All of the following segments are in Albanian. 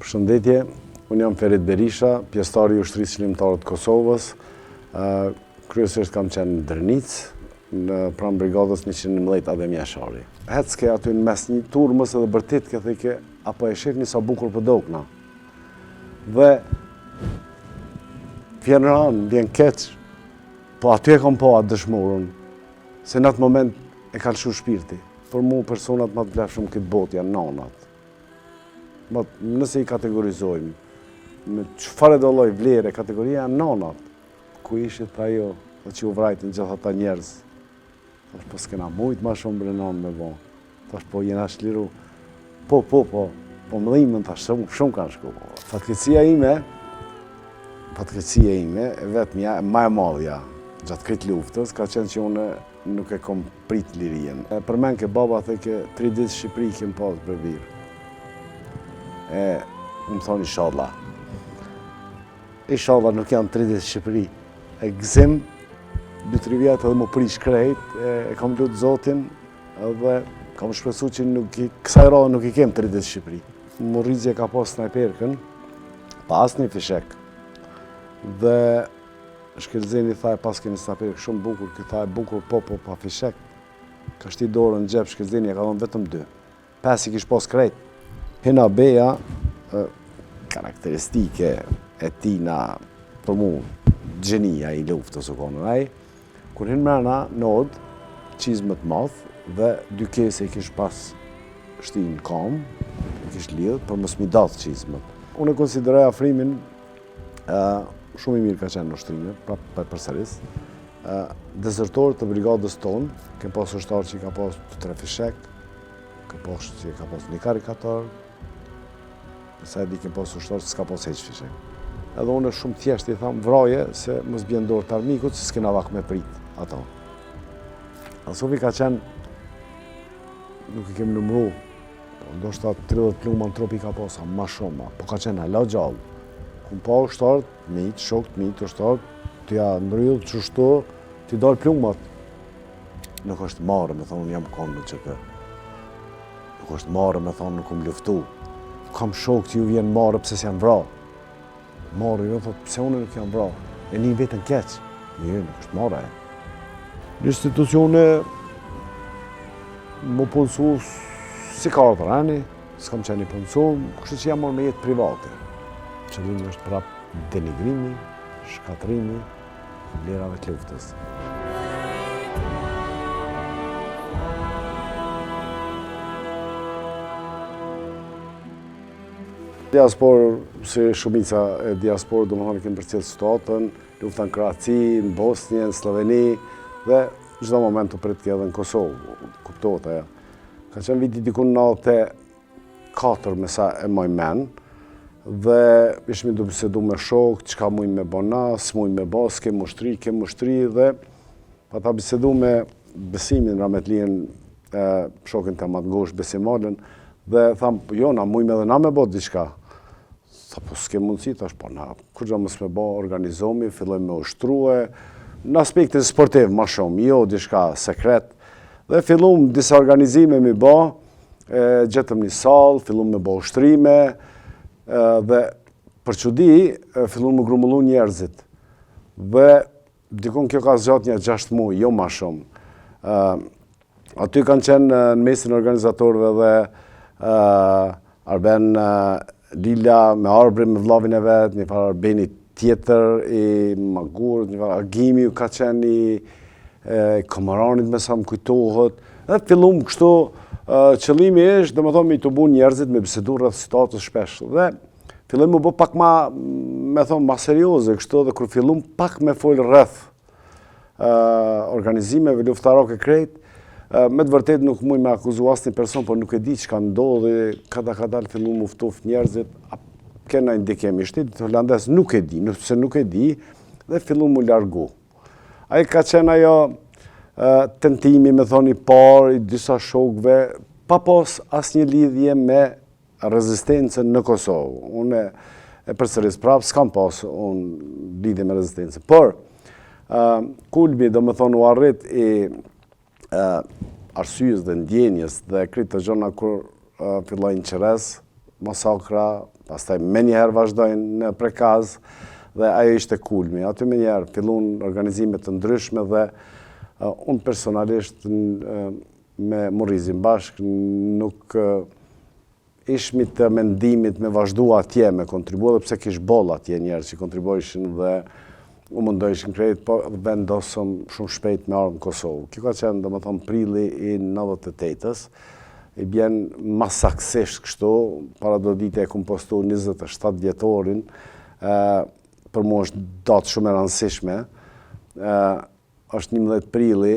Përshëndetje, unë jam Ferit Berisha, pjesëtari i ushtrisë çlirimtare të Kosovës. Kryesisht kam qenë në Drenic, në pranë brigadës 111 Adem Jashari. Hecke aty në mes një turmës edhe bërtit ke thike, apo e shihni sa bukur po dokna. Dhe vjen ran, vjen keq, po aty e kam pa atë dëshmorën, se në atë moment e ka lëshu shpirti. Për mu personat më të vlefshëm këtë botë janë nanat. Nëse i kategorizojmë, me çfarë do lloj vlere, kategoria janë nanat, ku ishit ajo, dhe që u vrajtën gjithë ata njerëz. Thash, po s'kena mujt ma shumë bre nanë me bo. Thash, po jena shliru. Po mëdhimën, thash, shumë kanë shku. Fatkeqësia ime, vetëmja, ma e madhja, gjatë këtë luftës, ka qenë që unë nuk e kom prit lirien. Përmen ke baba the ke 3 ditë Shqipëri kem pas për virë. Më thonë inshallah. Inshallah nuk janë 3 ditë Shqipëri. E gëzim, 2-3 vjetë edhe më prish krejt, e kam lutë Zotin, edhe kam shpresu që kësaj radhe nuk i kem 3 ditë Shqipëri. Morrizje ka pas snajperkën, pa asë një fishek. Dhe shkelzeni tha pas keni snajperkë shumë bukur, këtë tha e bukur po pa fishek. Ka shti dorën në gjep, shkelzeni e ka dhonë vetëm 2. 5 i kish pas krejt. Hina beja, karakteristike e tina, për mu, gjenia i luftës u konën aj, kur hinë mrena në odë, qizmët math, dhe 2 kese i kish pas shti në kam, i kish lidhë, për mos mi dath qizmët. Unë e konsideroj afrimin, shumë i mirë ka qenë në ushtrime, pra përsëris, dezertor të brigadës tonë, kem pas ushtar që i ka pas 3 fishek, ka pas që i ka pas një karikator, sa e di kem pas ushtar që s'ka pas heq fishek. Edhe unë shumë thjesht i tham vraje se mos bjen dorë të armikut se s'kena vak me prit ato. Asofi ka qenë, nuk i kem numru, ndoshta 30 pluma në trup i ka pas, ma shumë, po ka qenë hala gjallë. Kun pa ushtar, mit, shok të mit, ushtar, të ja ndryllë, qështu, t'i dalë plumat. Nuk është marë me thonë, unë jam konë në qëtë. Nuk është marë me thonë, nuk luftu. Kam shok që ju vjen marë pëse s'jam vra. Marë, jo, thot, pëse unë nuk jam vra. E një vetën keq. Jo, nuk është marë e. Në institucione, më punësu si ka ardhër, ani, s'kam qenë i punësu, kështë që jam marë me jetë private. Qëllimi është prap denigrimi, shkatrimi, vlerave të luftës. Diasporë, si shumica e diasporë, do më thonë kemë përcjellë situatën, lufta në Kroaci, në Bosnjë, në Sloveni, dhe çdo moment të prit edhe në Kosovë, kuptohet ajo. Ka qenë viti dikun 94 me sa e moj men, dhe ishmi du bisedu me shok, çka mujnë me bona, s'mujnë me ba, s'kem ushtri, dhe pa ta bisedu me Besimin Rametlien, shokin të Matgosh, Besimalen, dhe thamë, jo, na mujmë edhe na me bo diçka. Tha, po s'ke mundësi, tash, po na, kur gja mësë me bo, organizomi, fillojmë me ushtruhe, në aspektin sportiv, ma shumë, jo, diçka sekret, dhe fillum disa organizime me bo, gjetëm një salë, fillum me bo ushtrime, dhe për çudi, fillum me grumbullu njerëzit. Dhe dikun kjo ka zgjat një 6 muaj, jo ma shumë. Aty kanë qenë në mesin organizatorëve dhe Arben Lila me Arbri me vllavin e vetë, një farë Arbeni tjetër i Magurët, një farë Agimi ka qenë i Komaranit me sa më kujtohet. Dhe fillum kështu, qëllimi është, dhe me thonë me i të bu njerëzit me bisedu rreth situatës shpesh. Dhe fillum me bu pak ma, me thonë, ma serioze kështu, dhe kur fillum pak me folë rreth organizimeve luftarake krejt, me të vërtet nuk muj me akuzu asë një person, por nuk e di që ka ndodhi, kada dalë fillu mu ftoft njerëzit, kena indikem i shtetit holandes, nuk e di, nëse nuk e di, dhe fillu mu largu. Aja ka qenë ajo tentimi, me thoni par, i disa shokve, pa pas asë një lidhje me rezistencën në Kosovë. Unë e përsëris prapë, s'kam pas unë lidhje me rezistencën. Por, kulmi, do me thonë, u arrit i arsyes dhe ndjenjes dhe kritë të gjona kur fillojnë qeres, masakra, pastaj me njëherë vazhdojnë në Prekaz, dhe ajo ishte kulmi. Aty me njëherë fillun organizimet të ndryshme dhe unë personalisht me Morrizin bashkë nuk ishmi të mendimit me vazhdu atje, me kontribua, dhe pse kish boll atje njerë që kontribuishin dhe u mundojshin krejt, po vendosëm shumë shpejt me ardhë në Kosovë. Kjo ka qenë, do më thonë, prilli i 98-ës, i bjen masaksisht kështu, para do dite e kum postu 27 vjetorin, për mu është datë shumë e rëndësishme, është 11 prilli,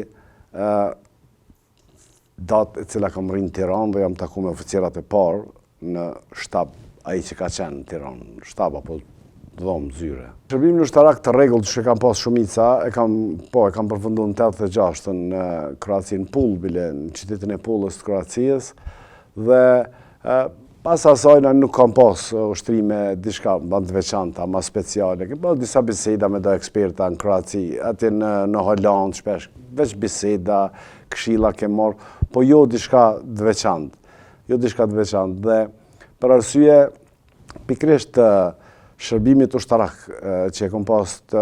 datë e cila kam rrinë në Tiranë dhe jam taku me oficierat e parë në shtab, ai që ka qenë në Tiranë, shtab apo dhomë zyre. Shërbimin ushtarak të rregull që kam pas shumica, e kam përfunduar në 86 në Kroaci në Pull, bile në qytetin e Pullës të Kroacijës, dhe pas asajna nuk kam pas ushtrime diçka më të veçanta, ma speciale. Ke pas disa biseda me do eksperta në Kroaci, aty në Holland shpesh, veç biseda, këshilla ke marrë, po jo diçka të veçantë. Jo diçka të veçantë. Dhe për arsye pikrisht të shërbimit ushtarak që e kom pas të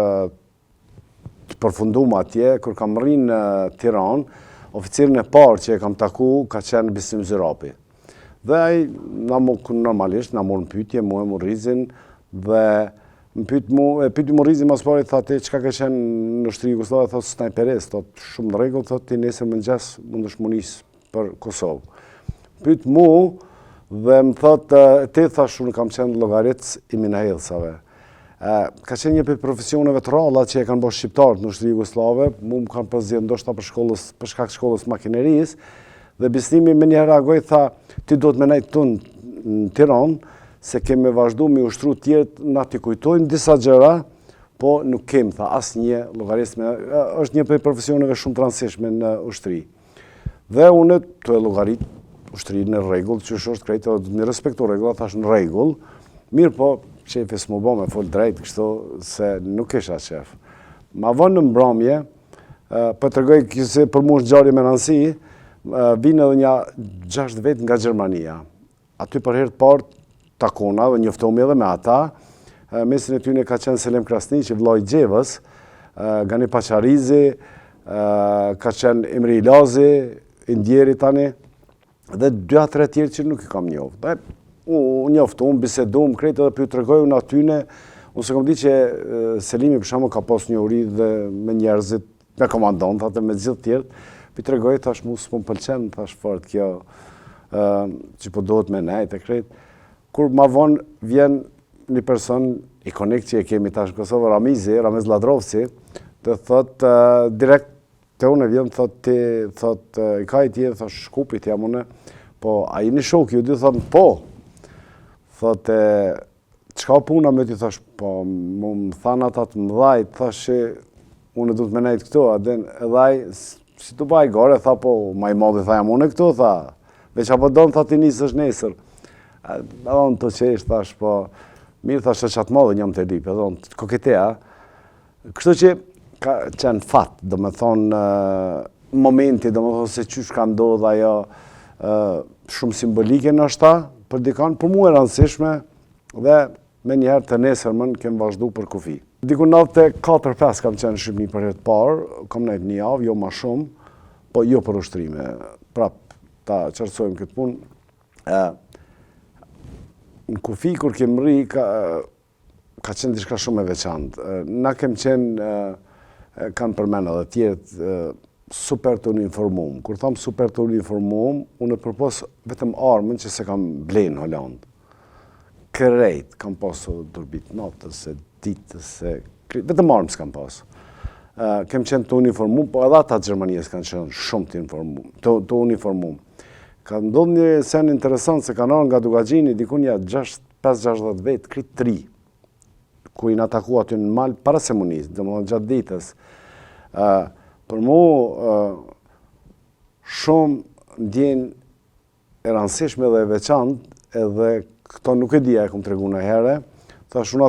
përfundum atje, kur kam rrinë në Tiranë, oficirin e parë që e kam taku ka qenë Bisim Zyrapi. Dhe ai normalisht na morën pyetje, mua e Morrizin, dhe më pyeti Morrizin mas pari, thotë, çka ka qenë në ushtri Jugoslave, thotë snajperist, thotë shumë në rregull, thotë ti nesër mëngjes mundesh më nis për Kosovë. Pyet mua dhe më thotë, ti thash unë kam qenë llogaric i minahellsave. Ka qenë një për profesioneve të ralla që e kanë bërë shqiptarët në ushtri Jugoslave, mu më kanë përzgjedhur ndoshta për shkak të shkollës makinerisë, dhe Bislimi me një reagoj, tha, ti do të me nejtë tunë në Tiranë, se kemi vazhdu me ushtru tjertë, na t'i kujtojmë disa gjëra, po nuk kemë, tha, asë një llogarisme, është një për profesioneve shumë të rëndësishme në ushtri. Dhe unë të e llogarit ushtri në rregull, që është krejtë, dhe me respektu rregulla, thash në rregull, mirë po, shefi s'mu bo me full drejt, kështu, se nuk isha shef. Ma vonë në mbrëmje, po të regoj këse për mu është ngjarje me rëndësi, vinë edhe një 6 vetë nga Gjermania. Aty për herë të parë takona dhe njoftohemi edhe me ata. Mesin e tyne ka qenë Selem Krasni, që vllai i Gjevës, Gani Pacharizi, ka qenë Emri Ilazi, Indjeri tani, dhe 2-3 tjerë që nuk i kam njoftë. Unë njoftu, unë bisedu, më krejtë edhe për ju të regoj unë atyne, unë se kom di që Selimi për shembull ka pas një uri dhe me njerëzit, me komandantat dhe me gjithë tjerë, për të regoj, thash mu s'po më pëlqen, thash fort kjo, që po dohet me nejt e krejtë. Kur ma vonë vjen një person ikonik që e kemi tash në Kosovë, Ramez Ladrovci, dhe thot, direkt të unë e vjen, thot, i ka i tje, thot, Shkupit jam une, po, a i një shok, ju dy, thot, po, thot, qka puna me ty, thash, po, më thanë ata të mëdhajt, thash, unë du të me nejt këto, edhaj, si të baj gore, tha, po, ma i modhi, tha, jam une këto, tha, veç apo do në, tha, ti nisë është nesër. Edhe unë të qesh, thash, po, mirë, thash, që qatë modhe njëm të lip, edhe unë të koketea. Kështu që ka qenë fat, do me thonë, momenti, do me thonë se qysh ka ndodhë ajo shumë simbolike në është ta, për dikon, për mu e rëndësishme, dhe me njëherë të nesërmën kem vazhdu për kufi. Diku 94-5 kam qenë Shqipni për herë të parë, kam nejtë një javë, jo ma shumë, po jo për ushtrime. Prap, ta qërësojmë këtë punë. Në kufi, kur kem rri, ka qenë diçka shumë e veçantë. Na kem qenë, kanë përmena dhe tjertë, super të uniformum. Kur thamë super të uniformum, unë e përpos vetëm armën që se kam blenë në Hollandë. Kërejt, kam pasë durbit natës, ditës, vetëm armë s'kam pasë. Kem qenë të uniformum, po edhe ata Gjermanijes kanë qenë shumë të uniformum. Ka ndodhë një sen interesant se kanë arë nga Dugagjini, dikunja 5-6 vetë, kritë 3, ku i në ataku aty në malë para semunisë, dhe më gjatë ditës. Për mu, shumë ndjenë e rëndësishme dhe e veçantë, edhe këto nuk e dija e kom tregu në herë, thash unë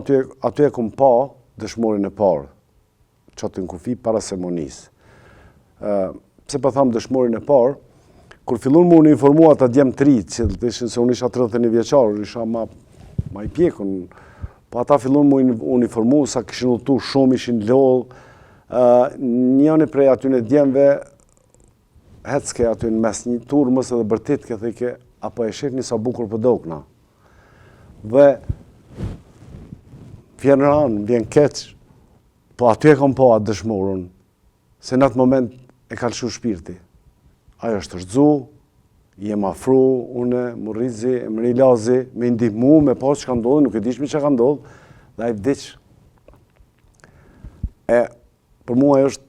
aty e kom pa dëshmorin e parë, qatë në kufi para semunisë. Pse pa thamë dëshmorin e parë, kur fillun më unë informua ata djemë 3, që të ishin se unë isha 31 vjeqarë, isha ma ma i pjekun. Po ata fillon mu uniformu, sa kishin udhëtu shumë, ishin lodh. Njëni prej aty në djemve, hecke aty në mes një turmës edhe bërtit ke thike, apo e shef një sa bukur për dokna. Dhe vjen ranë, vjen keq, po aty e kom po atë dëshmorën, se në atë moment e kalëshu shpirti. Ajo është rëdzu, jem afru, une, Murrizi, Emri Lazi, me ndihmu, me pas që ka ndodhë, nuk e dishmi që ka ndodhë, dhe a i vdiq. Për mua është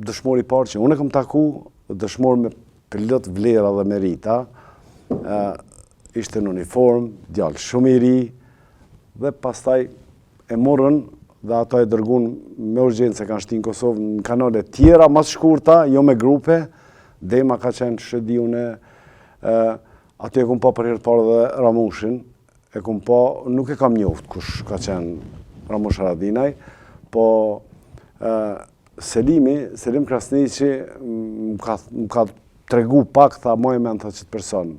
dëshmor i parë që unë e kom taku, dëshmor me plot vlera dhe merita, ishte në uniform, djallë shumë i ri, dhe pastaj e morën dhe ato e dërgun me urgjencë se kanë shti në Kosovë në kanale tjera, mas shkurta, jo me grupe, Dema ka qenë shëdiune, aty e kum pa për herë të parë dhe Ramushin, e kum pa, nuk e kam njoft kush ka qenë Ramush Haradinaj, po Selim Krasniqi më ka tregu pak, tha moj me në të qëtë person.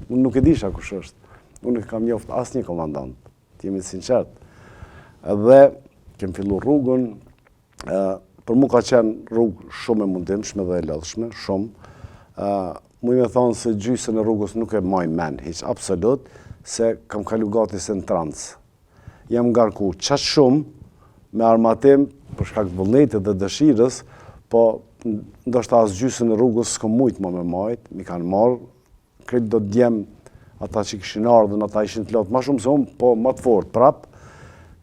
Unë nuk e disha kush është, unë nuk kam njoft asë një komandant, të jemi sinqert. Dhe kem fillu rrugën, për mu ka qenë rrugë shumë e mundimshme dhe e lodhshme, shumë. Mu i me thonë se gjysën e rrugës nuk e maj men, hiq, absolut, se kam kalu gati se në trans. Jam ngarku qatë shumë me armatim për shkak të vullnetit dhe dëshirës, po ndoshta as gjysën e rrugës s'kom mujtë më me majtë, mi kanë marrë, kretë do t'djem ata që kishin ardhën, ata ishin të lotë ma shumë se unë, po ma të fort prap.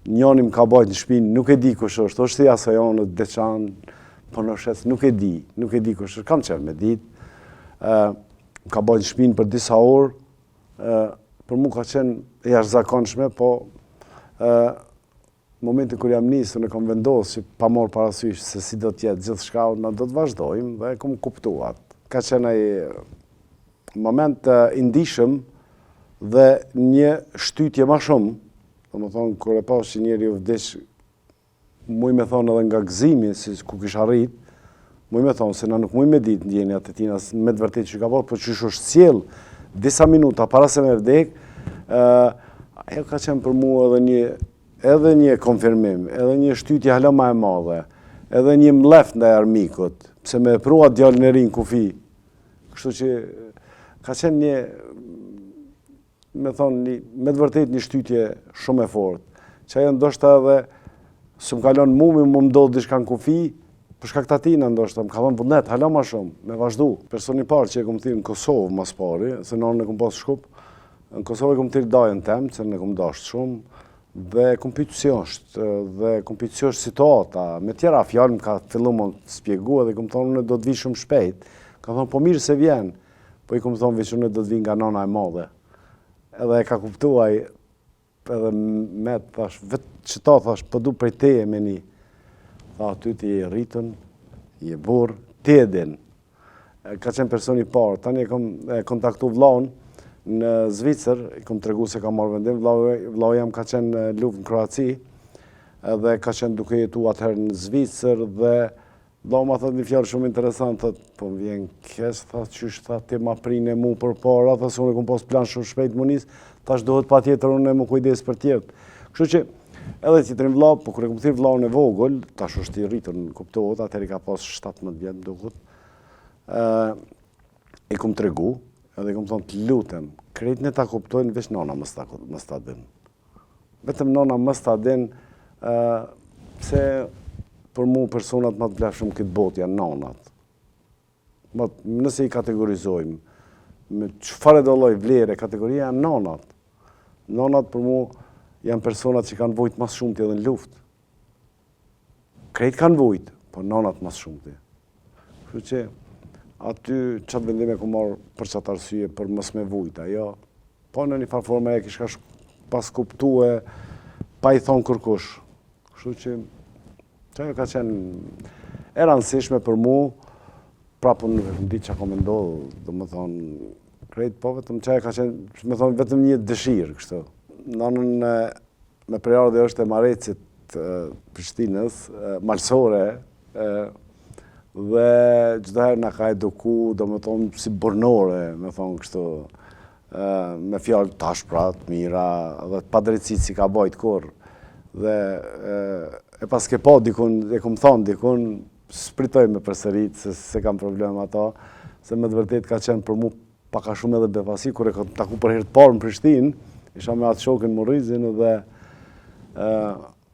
Njoni më ka bajt në shpinë, nuk e di kush është thja se jonë, Deçan, po në shes, nuk e di kush është, kam qenë me ditë. Më ka bajt në shpinë për disa orë, për mu ka qenë e jashtëzakonshme, po momentin kër jam nisë, në kam vendosë që pa morë parasysh se si do t'jetë gjithë shka, në do të vazhdojmë dhe kom kuptuat. Ka qenë ai moment i ndishëm dhe një shtytje ma shumë, dhe më thonë, kër e pas që njeri u vdiq, muj me thonë edhe nga gëzimi, si ku kish arrit, muj me thonë, se na nuk muj me ditë ndjenjat e tina, me të vërtet që ka bërë, po që është sjell disa minuta para se me vdek, ajo ka qenë për mu edhe një konfirmim, edhe një shtytje hala ma e madhe, edhe një mlef ndaj armikut, pse me prua djallën e rinë kufi. Kështu që ka qenë një, me thonë, me të vërtet një shtytje shumë e fort, që ajo ndoshta edhe, së më kalon mu më ndodhë dishka në kufi, për shkak të atina ndoshta, më kalon vullnet, hala ma shumë, me vazhdu. Personi parë që e kom thirë në Kosovë mas pari, se në orën e kom pas shkup, në Kosovë e kom thirë dajën temë, se në kom dashtë shumë, dhe kom pitë si është, dhe kom pitë si është situata, me tjera fjallë më ka fillu më spjegu, edhe kom thonë, unë do të vi shumë shpejt, ka thonë, po mirë se vjen, po i kom thonë, vishë unë do të vi nga nona e madhe. Edhe e ka kuptuaj, edhe me të thash, vetë që ta thash, po du prej teje me një, tha aty ti e rritën, i e burë, ti e din. Ka qenë personi parë, tani e kontaktu vlaun në Zvicër, i kom të regu se ka marrë vendim, vlau jam ka qenë në luftë në Kroaci, dhe ka qenë duke jetu atëherë në Zvicër, dhe vlau ma thët një fjallë shumë interesant, thët, po më vjen kes, thët, qysh, thët, ti ma prinë e mu për para, thët, se unë e kom pos plan shumë shpejt munis, tash dohet pa tjetër unë e më kujdes për tjetë. Kështu që, edhe tjetërin vlau, po kërë e kom thirë vlau në vogël, tash është i rritën, kuptohet, atër i ka pas 17 vjetë duket, i kom të regu, edhe i kom thonë të lutem, krejt në ta kuptojnë, veç nona mës ta din. Vetëm nona mës ta din, pse për mu personat më të blefshëm këtë botë janë nonat. Nëse i kategorizojmë, me qëfare do lloj vlere, kategoria janë nonat. Nonat për mu janë personat që kanë vujt mas shumëti edhe në luft. Krejt kanë vujt, po nonat mas shumëti. Kështu që aty qatë vendime ku marë për qatë arsye për mës me vujt, ajo, po në një farforme e kishka pas kuptu e pa i thonë kërkush. Kështu që ajo ka qenë e rëndësishme për mu, prapë nuk e di që ka me ndodhë, do më thonë, krejt po vetëm që ajo ka qenë, me thonë, vetëm një dëshirë, kështu. Nënën me prejardhje është e Marecit Prishtinës, malsore, dhe gjithë herë nga ka eduku, do me thonë, si bornore, me thonë kështu, me fjallë të ashprat, mira, dhe të padrejtësit si ka bajt kur. Dhe e pas ke po dikun, e kom thonë dikun, spritoj me përsërit, se kam problem ato, se me të vërtet ka qenë për mu paka shumë edhe befasi, kur e kam taku për herë të parë në Prishtinë, isha me atë shokën Morrizin dhe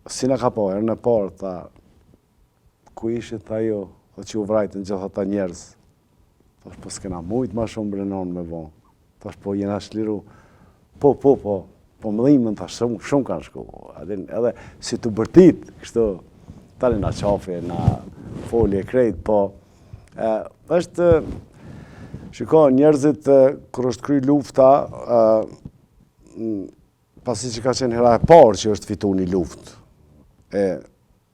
si në ka po, herë në parë, ta, ku ishit, tha jo, dhe që u vrajtën gjitha ta njerëz. Thash, po s'kena mujt ma shumë brenon me bon. Thash, po jena shliru, po më dhimën, thash, shumë kanë shku. Edhe si të bërtit, kështu, tani na qafi, na folje krejt, po, është, shiko, njerëzit, kër është kry lufta, pasi që ka qenë hera e parë që është fitu një luft.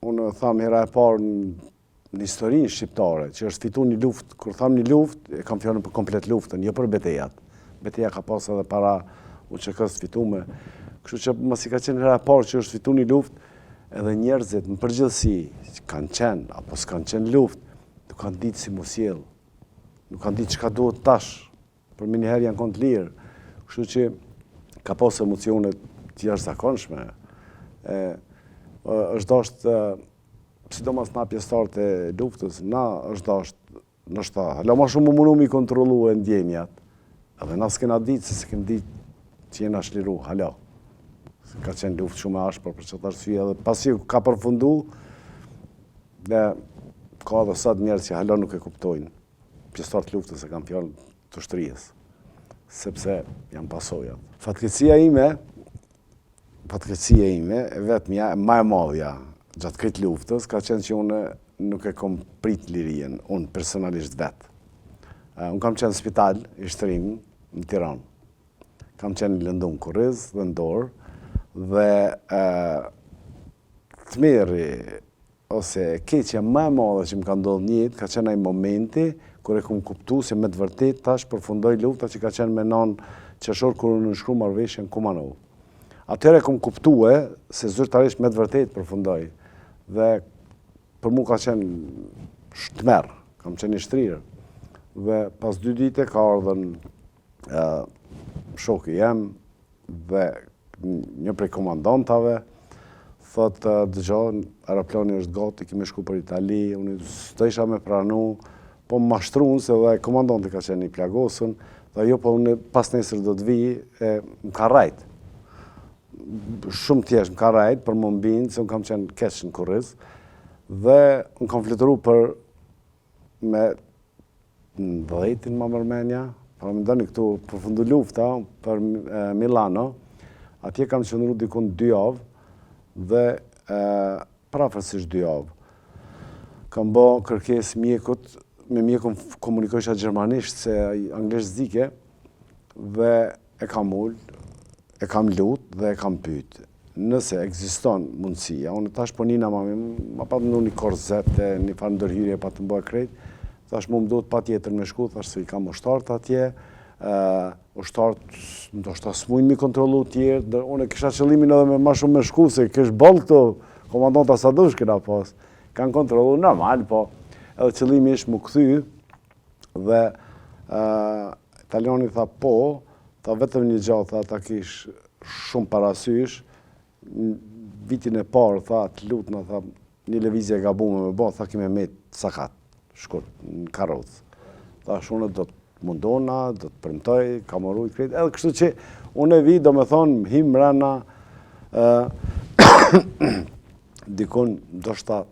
Unë tham hera e parë në historinë shqiptare, që është fitu një luft, kër tham një luft, e kam fjallën për komplet luftën, jo për betejat. Beteja ka pas edhe para UÇK-s fitume. Kështu që masi ka qenë hera e parë që është fitu një luft, edhe njerëzit në përgjithësi, kanë qenë, apo s'kanë qenë luft, nuk kanë ditë si mu sjellë. Nuk kanë ditë çka duhet tash, për më njëherë janë konë të lirë. Kështu që ka pas emocionet të jashtëzakonshme. Është dashtë, sidomos na pjesëtarët e luftës, na është dashtë, nështë hala ma shumë më mundu mi kontrolu e ndjenjat. Edhe na s'kena ditë, se s'kena ditë që jena shliru, hala. Ka qenë luftë shumë e ashpër për qëtë arsye, edhe pasi ka përfundu, dhe ka dhe sot njerëz që hala nuk e kuptojnë. Pjesëtarët luftës e kam fjallë të shtrijës, sepse janë pasojat. Fatkeqësia ime, vetëmja, ma e madhja, gjatë këtë luftës, ka qenë që unë nuk e kom prit lirien, unë personalisht vetë. Unë kam qenë spital i shtrim në Tiranë. Kam qenë në Lëndun, Kurriz dhe Ndorë, dhe të miri, ose keqja ma e madhe që më ka ndodhë njëtë, ka qenë ai momenti, kër e kom kuptu se me të vërtet tash përfundoj lufta që ka qenë me nanë qershor kër unë nëshkru marrëveshjen Kumanov. Atëherë e kom kuptu se zyrtarisht me të vërtet përfundoj. Dhe për mu ka qenë shtmerë, kam qenë i shtrirë. Dhe pas 2 dite ka ardhen shoku jem dhe një prej komandantave, thotë dëgjoj, aeroplani është gati, kemi shku për Itali, unë s'do isha me pranu, po më mashtruan se dhe komandanti ka qenë i plagosën, dhe jo, po unë pas nesër do të vi, më ka rajt. Shumë thjesht më ka rajt për më mbinë, se unë kam qenë keq në Kurriz, dhe unë kam fletëru për me 10-in më mërmenja, pra më ndoni këtu përfundu lufta për Milano, atje kam qëndru dikun 2 javë, dhe prafërsisht 2 javë. Kam bo kërkes mjekut, me mjekun komunikojsha gjermanisht se anglisht zike, dhe e kam ullë, e kam lutë dhe e kam pytë. Nëse ekziston mundësia, unë tash po nina ma pa të një korzete, një farë ndërhyrje pa të mboj krejt, tash mu më do të pa tjetër me shku, tash se i kam ushtartë atje, ushtartë ndoshta s'mujnë mi kontrolu tjerë, unë e kisha qëllimin edhe me ma shumë me shku, se kësh bëllë këto, komandanta Sadush kina pas, kanë kontrolu normal, po edhe qëllimi ishë mu këthy, dhe Italiani tha po, tha vetëm një gjatë, tha ta kish shumë parasysh, vitin e parë, tha të lutna, tha një levizje e gabume me bo, tha kime me sakat, shkurt, në karocë. Tha shune do të mundona, do të premtoj, kamoruj, krejt, edhe kështu që unë e vi, do me thonë, him mrena, dikon, do shta,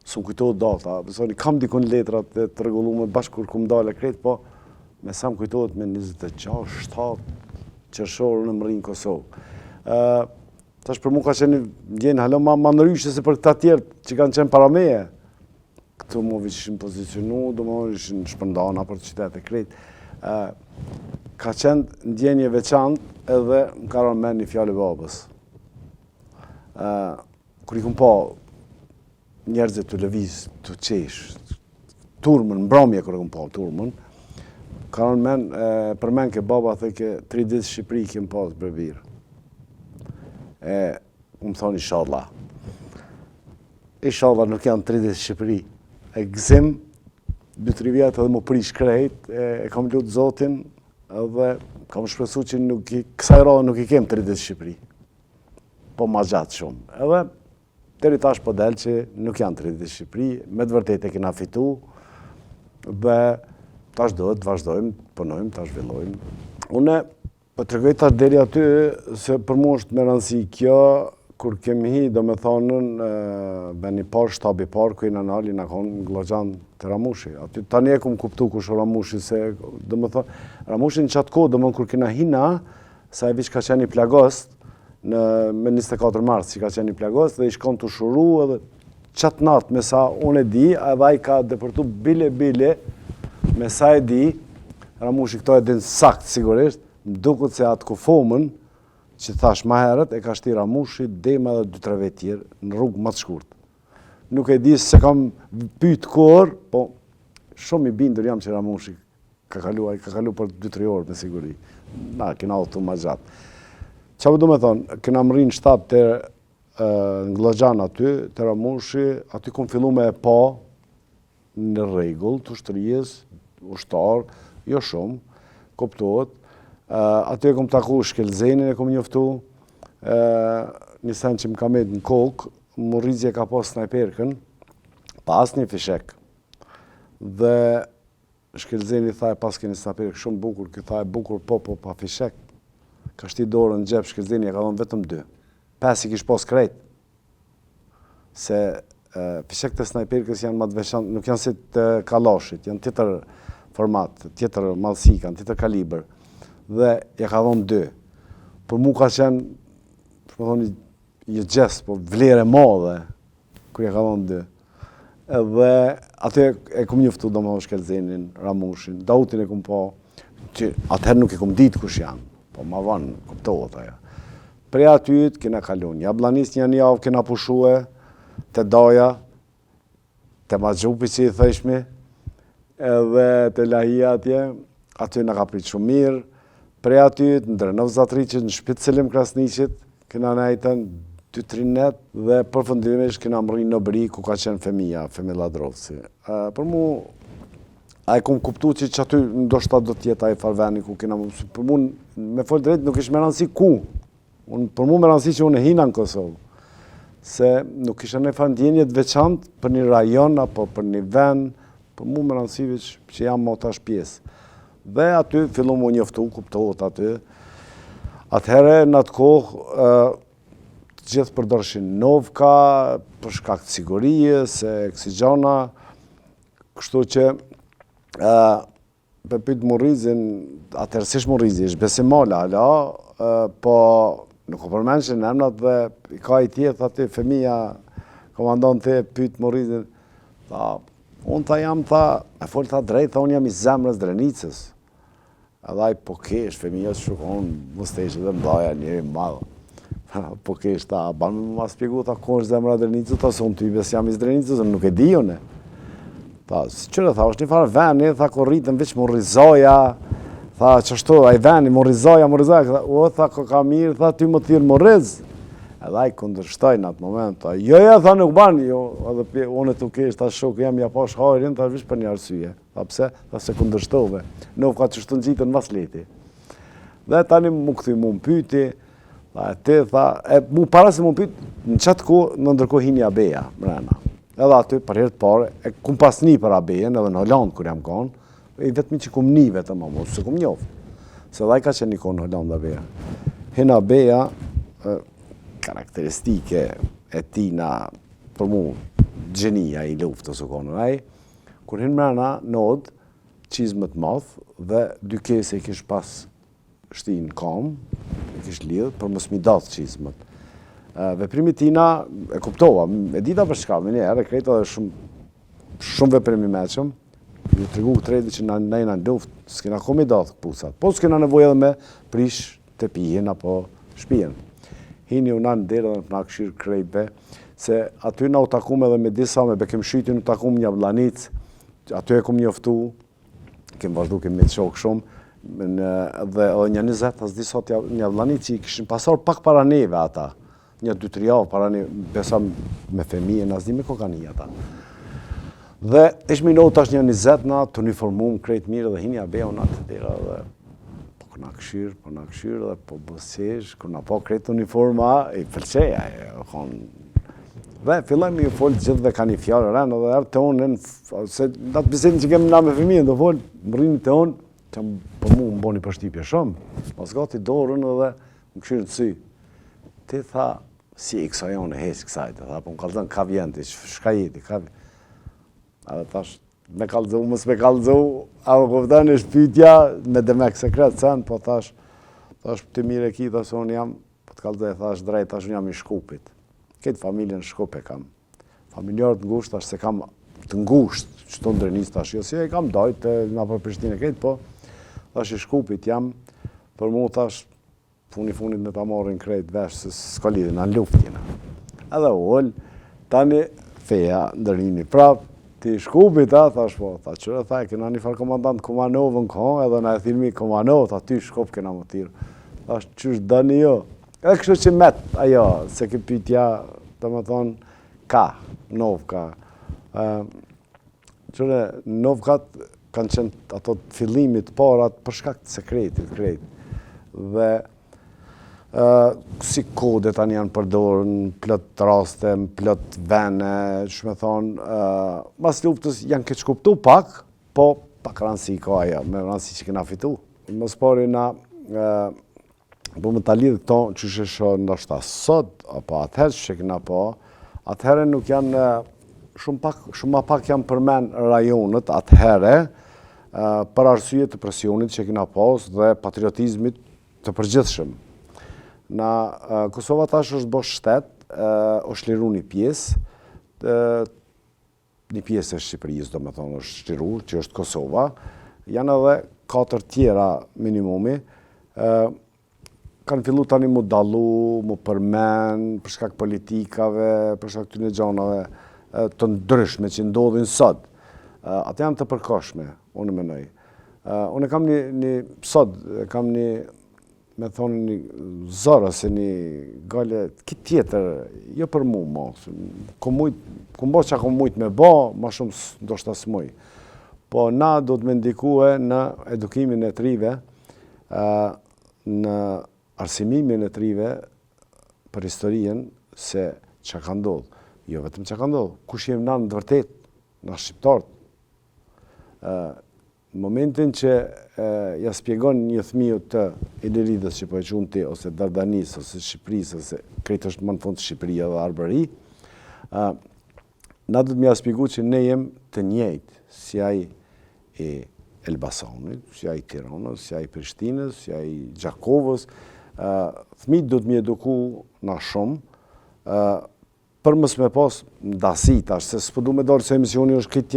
së më kujtojë data, kam dikon letrat të regullume bashkë kur kum dale krejt, po me sa më kujtojët me 26-7 qershorë në Mrinë Kosovë. Tash për mu ka qenë ndjenë halo ma nëryshe se për këta tjertë që kanë qenë para meje. Këtu mu vishin pozicionu, do mu ishin shpërndana për të qytetë e krejt. Ka qenë ndjenje veçantë edhe më ka rënë me një fjallë babës. Kër i kumë po njerëzit të lëviz, të qesh, turmën, mbromje kër i kumë po turmën, ka rënë men, për men ke baba thë ke 3 ditë Shqipëri kemë pasë brevirë. Më thonë inshallah. Inshallah nuk janë 3 ditë Shqipëri. E gëzim, 2-3 vjetë edhe më prish krejt, e kam lutë Zotin, edhe kam shpresu që kësaj radhe nuk I kem 30 Shqipëri, po ma gjatë shumë. Edhe deri tash po del që nuk janë 30 Shqipëri, me të vërtetë e kena fitu, dhe tash duhet të vazhdojmë, punojmë, ta zhvillojmë. Une po tregoj tash deri aty se për mua është me rëndësi kjo, kur kemi hi, do me thonën, beni par, shtabi par, ku I në nali, në konë Glogjan të Ramushi. Aty tani e kum kuptu kush o Ramushi, se, do me thonë, Ramushi në qatë kohë, do me kur kena hina, sa e vish ka qeni plagost, me 24 mars, që ka qeni plagost, dhe I shkon të shuru, edhe qatë natë, me sa unë e di, edhe I ka depërtu bile, me sa e di, Ramushi këto e din sakt, sigurisht, më duket se atë ku fomën, që thash ma herët, e ka shti Ramushi, Dema dhe 2-3 vetë tjerë, në rrugë më të shkurt. Nuk e di se kam pyet kur, po shumë I bindur jam që Ramushi ka kalu për 2-3 orë me siguri. Na, kena udhëtu ma gjatë. Qa po du me thonë, kena më rinë shtab të në Glogjan aty, të Ramushi, aty kom fillu me e pa në regull, të ushtërijës, ushtar, jo shumë, koptohet. Aty e kom taku Shkelzenin, e kom njoftu, një sen që më ka med në kokë, Murrizje ka pas snajperkën, pa as një fishek. Dhe Shkelzeni tha e pas keni snajperkë shumë bukur, kjo tha e bukur po pa fishek. Ka shti dorën në gjep, Shkelzeni e ka dhonë vetëm 2. 5 I kish pas krejt. Se fishek të snajperkës janë më të veçantë, nuk janë si të kalashit, janë tjetër format, tjetër mallësi, kanë tjetër kalibër. Dhe ja ka dhonë 2. Për mu ka qenë, shme thoni, një gjest, po vlerë e madhe, kër ja ka dhonë 2. Edhe aty e kom njëftu do më Shkelzenin, Ramushin, Dautin e kom po, që atëherë nuk e kom ditë kush janë, po ma vanë, kuptohet aja. Prej atyt, kena kalun, Jablanis një javë kena pushue, të Daja, të Magjupi që I thëshmi, edhe të Lahia atje, aty në ka pritë shumë mirë. Prej atyt, në Drenov Zatriqit, në Shpit Selim Krasniqit, kena nejten 2-3 net, dhe përfundimisht kena mërin në Bri, ku ka qenë Femila Drovci. Për mu, a e kom kuptu që aty ndoshta do tjetë a I farveni ku kena më... Për mu, me folë drejt, nuk ishë me rëndësi ku. Për mu me rëndësi që unë e hina në Kosovë. Se nuk ishë në fandjenjet veçant për një rajon, apo për një ven, për mu me rëndësi që jam më tash pjesë. Dhe aty fillon më njoftu, kuptohet aty. Atëhere në atë kohë, gjithë përdorshin Novka, për shkak të sigurijës, e kësi gjona, kështu që për pytë Murrizin, atëherë sish Murrizi, ishë Besimala, po nuk o përmenë që në emnat dhe I ka I tjetë aty, Femia, komandon të pytë Murrizin, unë ta jam, e folë ta drejt, unë jam I zemrës Drenicës. Edhe ai po kesh, Femia shukon, musteshë dhe mdaja njëri madhë. Po kesh, banë më ma spjegu, ko është zemra Drenicës, se unë ty bes jam I Drenicës, nuk e di une. Si qërë, është një farë veni, ko rritën veç Murrizoja, qështu, a I veni, Murrizoja, ka mirë, ty më thirë Murriz. Edhe ai kundërshtoj në atë moment, jo, nuk banë, edhe unë të kesh, shok, jam ja pash hajrin, vish për një arsye. Pse? Se kundërshtove. Nuk ka që shtë në gjitën mas leti. Dhe tani mu këthy mu më pyti, mu para se mu më pyti, në qatë ku, në ndërko hinja Abeja, mrena. Edhe aty, për herët pare, e kum pas një për Abejen, edhe në Hollandë kër jam konë, I vetëmi që kum një vetëm amu, se kum njofë. Se dhe I ka qenë një konë në Hollandë Abeja. Hinë Abeja, karakteristike e tina, për mu, gjenia I luftës o konën ai, kur hinë mrena nod, qizmët math, dhe dy kese I kish pas shtin kam, I kish lidhë, për mos mi datë qizmët. Veprimi tina, e kuptova, e dita për shka, me njerë, e krejta dhe shumë veprimi meqëm, ju të regu këtë rejti që në luft, s'kena komi datë këpusat, po s'kena nevoj edhe me prish të pijen apo shpijen. Hini unan dherë dhe në këshirë krejtbe, se aty na u takum edhe me disa, me bekem shyti në takum një Blanic, aty e kom njoftu, kem vazhdu, kem me të shokë shumë, dhe një 20, as disot një Blanic I kishin pasar pak para neve ata, një 2-3 javë para neve, besa me femije, as di me kokani ata. Dhe ishmi nohë tash një 20 na, të uniformum krejt mirë dhe hini Abeja unë atë dira dhe na këshirë dhe po bësesh, kur na po kretë uniforma, i pëlqeja. Dhe fillojmë ju folë gjithë dhe ka një fjallë rënë, dhe erë të unë, se në atë bisedin që kemë na me fëmijën, dhe folë, më rrini të unë, që për mu më boni përshtypje shumë, pas gati dorën dhe më këshirë të sy. Ti tha, si i kësa jonë e heqë kësajtë, tha, po më kalëzën, ka vjenti, shka jeti, ka vjenti. A dhe tash, me kalëzu, mos me kalëzu, a më këftën e shpytja, me demek sekret sen, po tash të mire ki, thash unë jam, po të kalëzë, thash drejt, tash unë jam i Shkupit. Këtë familjen Shkupe kam. Familjarët ngusht, tash se kam të ngusht, që të ndërnis tash, jo si e kam dojtë, nga për Prishtinë e këtë, po, tash i Shkupit jam, për mu tash, funit me ta marrin krejt vesh, se s'ka lidhje në luftina. Edhe ullë, tani feja ndërini prap, ti Shkupit, thash po, tha qërë, tha, kena një farë komandant Kumanovë në kohë, edhe na e thirmi Kumanovë, tha ty Shkup kena më tirë. Thash, qysh dëni jo? Edhe kështu që met, ajo, se këtë pytja, të më thonë, ka, Novka. Qëre, Novkat kanë qenë ato të fillimit parat për shkak të sekretit, krejt. Dhe si kodet anë janë përdorën, plot raste, plot vene, që me thonë, mas luftës janë këtë shkuptu pak, po pak rëndësi ka ajo, me rëndësi që kena fitu. Mos pari na, po më ta lidhë këto që shesho ndoshta sot, apo atëherë që kena po, atëherë nuk janë, shumë ma pak janë përmen rajonët atëherë, për arsye të presionit që kena pas dhe patriotizmit të përgjithshëm. Na Kosova tash është bosh shtet, është liru një pjesë e Shqipërisë, do me thonë është shliru, që është Kosova, janë edhe 4 tjera minimumi, kanë fillu tani mu dalu, mu përmen, për shkak politikave, për shkak të një gjanave të ndryshme që ndodhin sot. Ate janë të përkoshme, unë menoj. Unë kam sot, kam një, me thonë një zorë, ose një gale, këtë tjetër, jo për mu, kom bo që kom mujt me bo, ma shumë ndoshta s'muj. Po na do të me ndikue në edukimin e trive, në arsimimin e trive për historien se që ka ndodhë. Jo vetëm që ka ndodhë, kush jem na në vërtet, na shqiptarët. Në momentin që ja spjegon një thmiu të Ileridës që po e qunë ti, ose Dardanis, ose Shqipëris, ose krejtë është më në fund Shqipëria dhe Arbëri, na do të më ja spjegu që ne jem të njëjtë, si ai e Elbasanit, si ai Tiranës, si ai Prishtinës, si ai Gjakovës. Fëmijët do të më eduku na shumë, për mos me pas ndasi tash, se s'po du me dorë se emisioni është këtë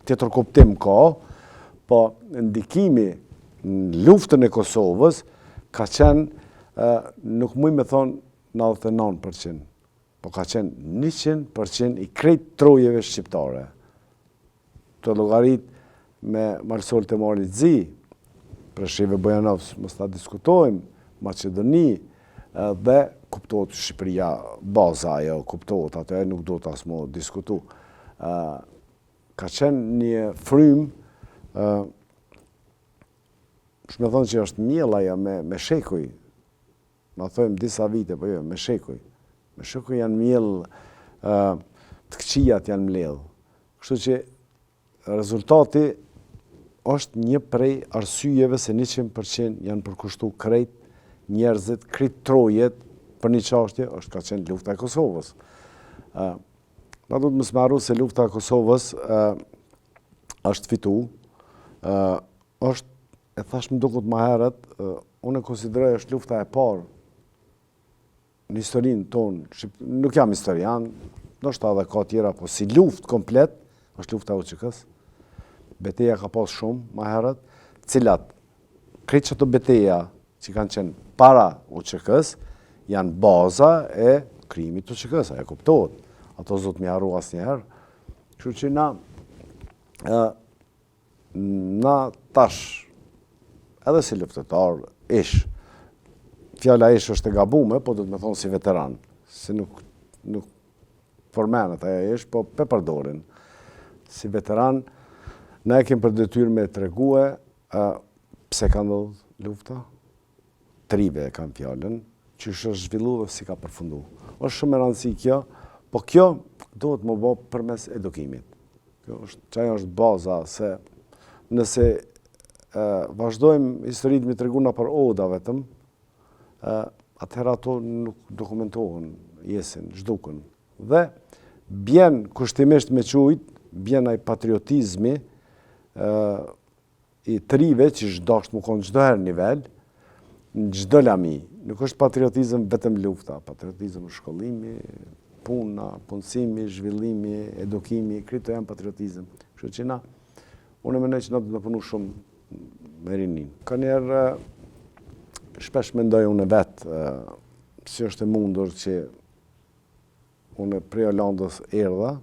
tjetër kuptim ka, po ndikimi në luftën e Kosovës ka qenë, nuk muj me thonë 99%, po ka qenë 100% i krejt trojeve shqiptare. Të llogarit me Marsol Temari Zi, Presheve Bojanovs, mos ta diskutojmë, Macedoni, dhe kuptohet Shqipëria, baza ajo, kuptohet, atë nuk do të asmo diskutu. Ka qenë një frym, shme thonë që është mjell ajo me shekuj, ma thojmë disa vite, po jo, me shekuj. Me shekuj janë mjell, të këqijat janë mledh. Kështu që rezultati është një prej arsyjeve se 100% janë përkushtu krejt njerëzit, krejt trojet për një çështje, është ka qenë lufta e Kosovës. Na do të mos marru se lufta e Kosovës është fitu, është, e thash më duket më herët, unë e konsideroj është lufta e parë në historinë tonë, nuk jam historian, ndoshta edhe ka tjera, po si luftë komplet, është lufta e UÇK-s. Beteja ka pas shumë më herët, cilat krejt çato beteja që kanë qenë para UÇK-s, janë baza e krimit të UÇK-s, e kuptohet. Ato zot më harru asnjëherë. Kështu që na tash, edhe si luftëtar, fjala ish është e gabume, po do të me thonë si veteran, se nuk përmenet aja ish, po pe përdorin. Si veteran, na e kem për detyrë me tregue pse ka ndodhur lufta, trive kam fjallën, që është zhvillu dhe si ka përfundu. Është shumë e rëndësi kjo, po kjo duhet më bo përmes edukimit. Qaj është baza, se nëse vazhdojmë historitë mi të reguna për oda vetëm, atëherë ato nuk dokumentohen, jesin, zhdukën. Dhe bjen kushtimisht me qujt, bjen ai patriotizmi i trive që dasht më konë gjdo herë nivel, në gjdo lami. Nuk është patriotizm vetëm lufta, patriotizm shkollimi, puna, punësimi, zhvillimi, edukimi, krito janë patriotizm. Kështu që unë e menoj që na do të punu shumë me rinin. Ka njerë, shpesh mendoj unë vetë, si është e mundur që unë prej Hollandës erdha,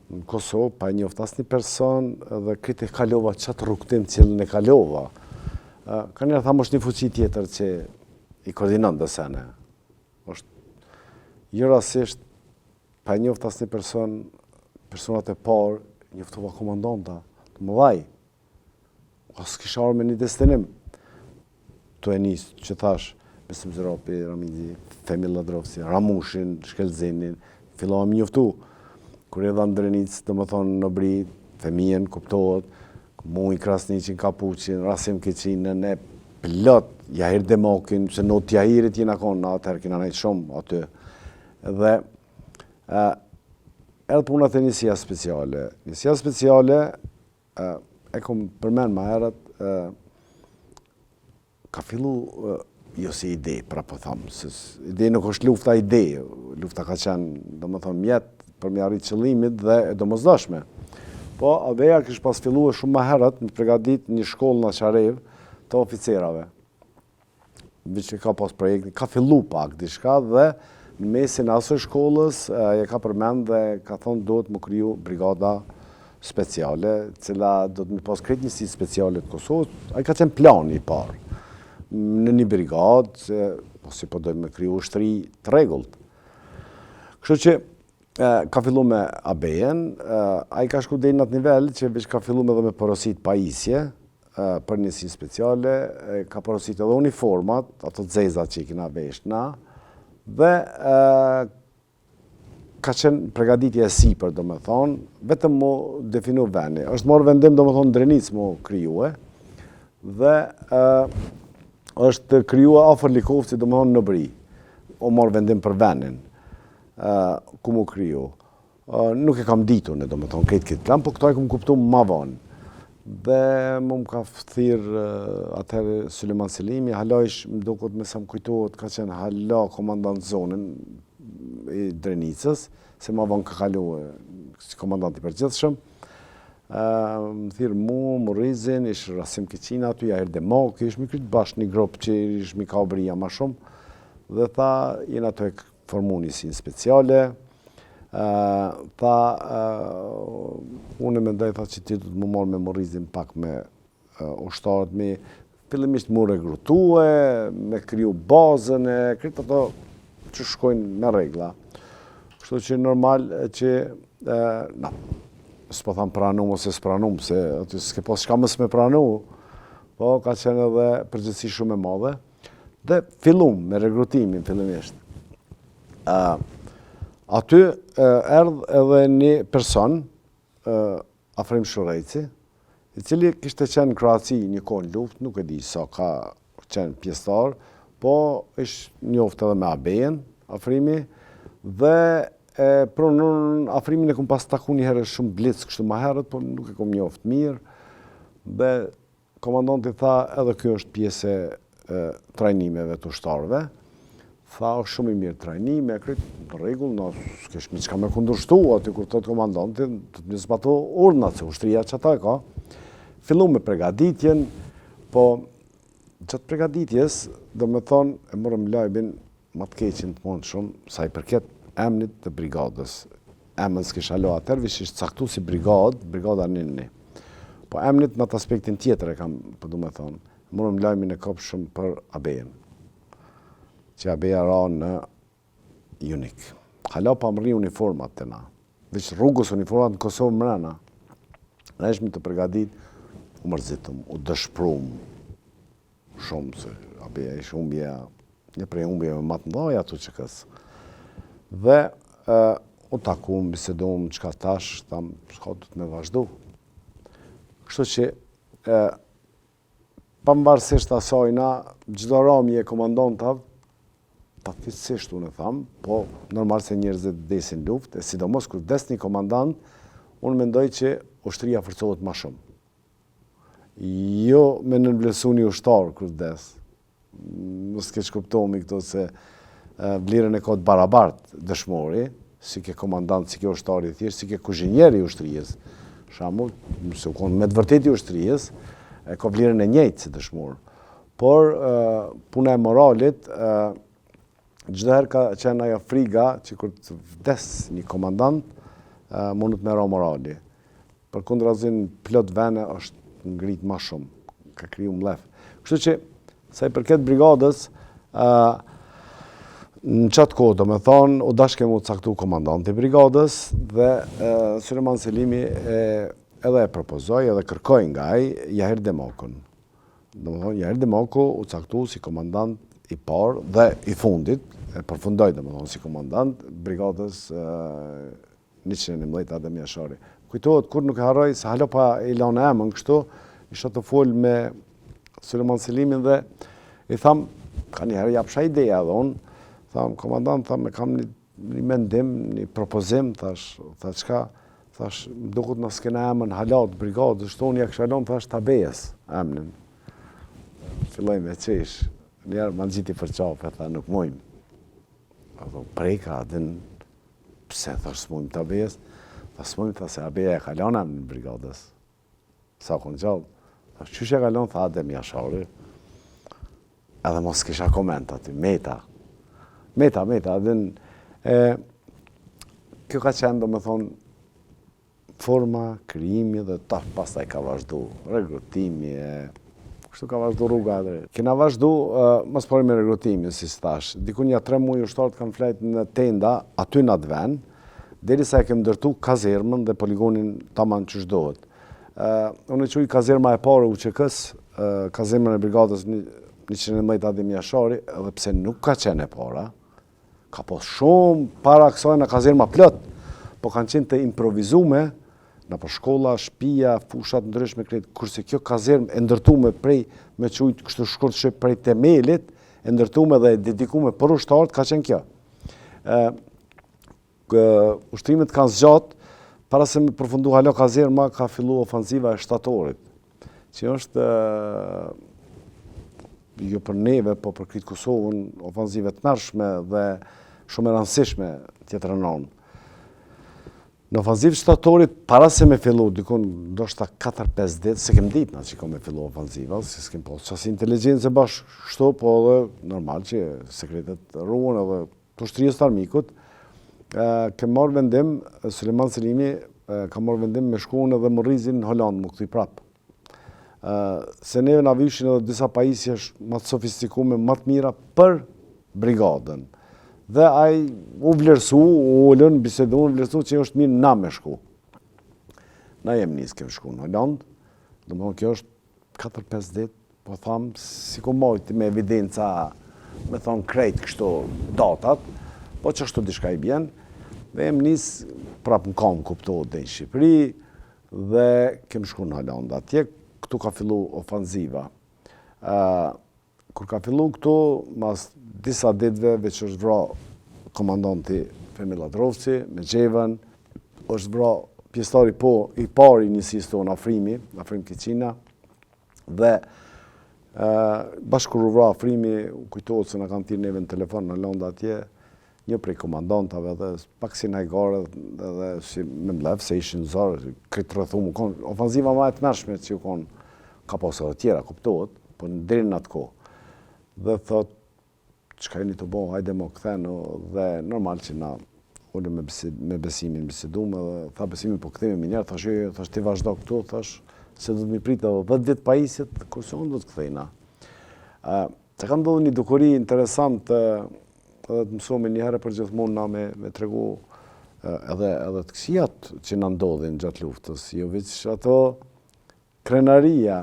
në Kosovë, pa e njoft asnjë person dhe këtë e kalova qatë rrugtim cilën e kalova. Ka njerë thamë është një fuqi tjetër që i koordinon dhe sene. Jo rasisht, pa e njoft asnjë person, personat e parë, njoftova komandanta, të mëdhaj. Asë kisha arë me një destinim. Tu e nisë, që thash, Besim Zeropi, Ramidi, Femil Ladrovsi, Ramushin, Shkelzinin, fillohem njoftu. Kur e dha në Drenicë, do më thonë në Bri, Femien, kuptohet, Muj Krasniqin, Kapuqin, Rasim Keqinën, e plot, Jahir Demokin, se not Jahirit jena konë, atëherë kina nejtë shumë aty. Dhe edhe punat e njësia speciale. Njësia speciale, e kom përmen ma herët, ka fillu jo si ide, pra po thamë, ide nuk është lufta ide, lufta ka qenë, do më thonë, mjetë për me arrit qëllimit dhe e domosdoshme. Po, abeja kështë pas fillu e shumë ma herët në pregadit një shkollë në Qarev të oficerave. Që ka pas projekti, ka fillu pak dishka dhe në mesin asë shkollës e ka përmend dhe ka thonë do të më kriju brigada speciale, cila do të më pas krejt njësi speciale të Kosovës, a i ka qenë plani i parë. Në një brigadë, po si po dojmë me kriju ushtri të regullt. Kështu që ka fillu me ABN, a i ka shku dhe në atë nivel që veç ka fillu me dhe me porosit pajisje për njësi speciale, ka porosit edhe uniformat, ato dzezat që i kina veshna, dhe ka qenë pregaditje e sipër, do me thonë, vetëm mu definu veni. Është morë vendim, do me thonë, Drenicë mu kryue, dhe është kryua afer Likovci, do me thonë, në Bri. O morë vendim për venin, ku mu kryu. Nuk e kam ditur, do me thonë, këtë plan, po këto e kom kuptu ma vonë. Dhe mu më ka thirë atëherë Suleman Selimi, hala ish më dukot me sa më kujtohet, ka qenë hala komandant zonën i Drenicës, se ma vonë ka kalu si komandant i përgjithshëm. Më thirë mu, Murizin, ish Rasim Keqina aty, Jahir Demok, ish mi krytë bashkë një grupë që ish mi ka obria ma shumë, dhe tha, jena të e formu një sinë speciale, tha, unë e mendoj, tha që ti du të më morë me Murizin pak me ushtarët, me fillimisht mu regrutue, me kriju bazën e kritë ato që shkojnë me regla. Kështu që normal që, s'po thamë pranum ose s'pranum, se aty s'ke pas shka mës me pranu, po ka qenë edhe përgjithsi shumë e madhe, dhe fillum me regrutimin fillimisht. Aty erdhë edhe një person, Afrim Shurejci, i cili kishte qenë në Kroaci një kohë në luft, nuk e di sa ka qenë pjesëtar, po ishtë njoftë edhe me ABN, Afrimi, dhe pronun Afrimin e kom pas taku një herë shumë blitz kështu ma herët, po nuk e kom njoftë mirë, dhe komandanti tha edhe kjo është pjesë e trajnimeve të ushtarëve, tha është shumë i mirë trajnime, krytë në regull, në s'kesh mi qka me kundërshtu, aty kur të komandanti, të të njësë pato urnat, se ushtria që ata e ka, fillu me pregaditjen, po gjatë pregaditjes, do me thonë, e morëm lajbin më të keqin të mundë shumë, sa i përket emnit të brigadës. Emën s'kesh alo atër, vish ishtë caktu si brigada nëni. Po emnit në të aspektin tjetër e kam, po du me thonë, morëm lajmin e kopë shumë për ABN, që ABN ra në Unik. Hala pa më rri uniformat të na, vish rrugës uniformat në Kosovë mrena. Në ishmi të pregadit, u mërzitëm, u dëshprum shumë, se Abeja ishte humbje, një prej humbjeve më të mëdha ato që kësë. Dhe u takuam, biseduam çka tash, tham, s'ka du të me vazhdu. Kështu që pavarësisht asajna, çdo ramje e komandantave, patjetërisht unë tham, po normal se njerëzit vdesin luftë, e sidomos kur vdes një komandant, unë mendoj që ushtria forcohet më shumë. Jo me nënvlerësu një ushtar kur vdes. Mos keq kuptohemi këto se vlerën e ka të barabartë dëshmori, si ke komandant, si ke ushtari thjesht, si ke kuzhinjeri i ushtrisë. Shembull, nëse u kon me të vërtetë i ushtrisë, ka vlerën e njëjtë si dëshmor. Por puna e moralit, çdo herë ka qenë ajo friga që kur të vdes një komandant, mundet me ra morali. Përkundrazi në plot vende është ngrit më shumë, ka kriju mlef. Kështu që sa i përket brigadës, në qatë kohë, do me thonë, u dashke mu caktu komandanti brigadës dhe Sulejman Selimi edhe e propozoj, edhe kërkoj nga Jahir Demakun. Do me thonë, Jahir Demaku u caktu si komandant i parë dhe i fundit, e përfundoj do me thonë si komandant brigadës 111 Adem Jashari. Kujtohet, kur nuk e harroj, se halo pa i lanë emën kështu, isha të fol me Sulejman Selimin dhe i tham, ka një herë japsha ideja dhe unë, tham, komandant, tham, kam një mendim, një propozim, thash, qka, thash, më duket në s'kena emën halat brigadës, shto unë ja kësha lanë, thash, Tabejes, emnin. Filloj me qesh, njerë më në gjiti për qape, tha, nuk mujmë. Prejka, din, pse, thash, s'mujmë Tabejes, tha, s'mujmë, tha, se Abeja e ka lanë emnin brigadës. Sa konë gjallë, thash, qysh e ka lanë, tha, Adem Jashari. Edhe mos kisha koment aty, meta, dhe kjo ka qenë, do me thonë, forma, krijimi dhe pastaj ka vazhdu, regrutimi, kështu ka vazhdu rruga edhe. Kena vazhdu, mos pari me regrutimi, si s'thash, dikun ja 3 muaj ushtarët kanë flejt në tenda, aty në atë ven, derisa e kem ndërtu kazermën dhe poligonin taman që shdohet. Unë e quj kazerma e parë UÇK-s, kazermën e brigadës 111 Adem Jashari, edhe pse nuk ka qenë e para, ka po shumë para kësaj në kazerma plot, po kanë qenë të improvizume, në për shkolla, shtëpia, fushat ndryshme kretë, kurse kjo kazermë e ndërtume prej, me qujtë kështu shkurt shqip prej temelit, e ndërtume dhe e dedikume për ushtarët, ka qenë kjo. Ushtrimet kanë zgjatë, para se me përfundu halo kazerma, ka fillu ofanziva e shtatorit, që është jo për neve, po për këtë Kosovën, ofanzive të mërshme dhe shumë e rëndësishme tjetër rënonë. Në ofanzivë shtatorit, para se me fillu, dikun ndoshta 4-5 ditë, se kem ditë na që ka me fillu ofanziva, se s'kem po qasë inteligencë bashkë shto, po edhe normal që sekretet ruën edhe të ushtrijës të armikut, kem marrë vendim, Sulejman Selimi ka marrë vendim me shkuën edhe Morrizin në Hollandë, më këtu i prapë. Se neve na vishin edhe disa pajisjesh më të sofistikume, më të mira për brigadën. Dhe ai u vlerësu, u ullën, bisedu, u vlerësu që është mirë na me shku. Na jem nisë kem shku në Hollandë, do më thonë kjo është 4-5 ditë, po thamë, si ku mojti me evidenca, me thonë krejt kështu datat, po që ashtu dishka i bjen, dhe jem nisë prapë në kam kuptohet dhe në Shqipëri, dhe kem shku në Hollandë atje, këtu ka fillu ofanziva. Kur ka fillu këtu, mas disa ditëve, veç është vra komandanti Femil Ladrovci, me Gjevën, është vra pjesëtari i pari njësisë tonë Afrimi Kiqina, dhe bashkë kur u vra Afrimi, kujtohet se në kam tirë neve në telefon në Londë atje, një prej komandantave dhe pak si najgare dhe si me mlef, se ishin zarë, këtë rëthumu, ofanziva ma e të mërshme që ju konë, ka pasë edhe tjera, kuptohet, po në deri në atë kohë. Dhe thot, çka jeni të bo, hajde më këthenu, dhe normal që na ullë me besimin bisedume, dhe tha besimin po këthemi me njerë, thash ti vazhdo këtu, thash se do të mi pritë edhe 10 vjet pajisjet, kurse unë do të këthejna. Të kam ndodhur një dukuri interesant, edhe të mësome një herë për gjithmonë na me tregu edhe të kësijat që na ndodhin gjatë luftës, jo veç ato krenaria,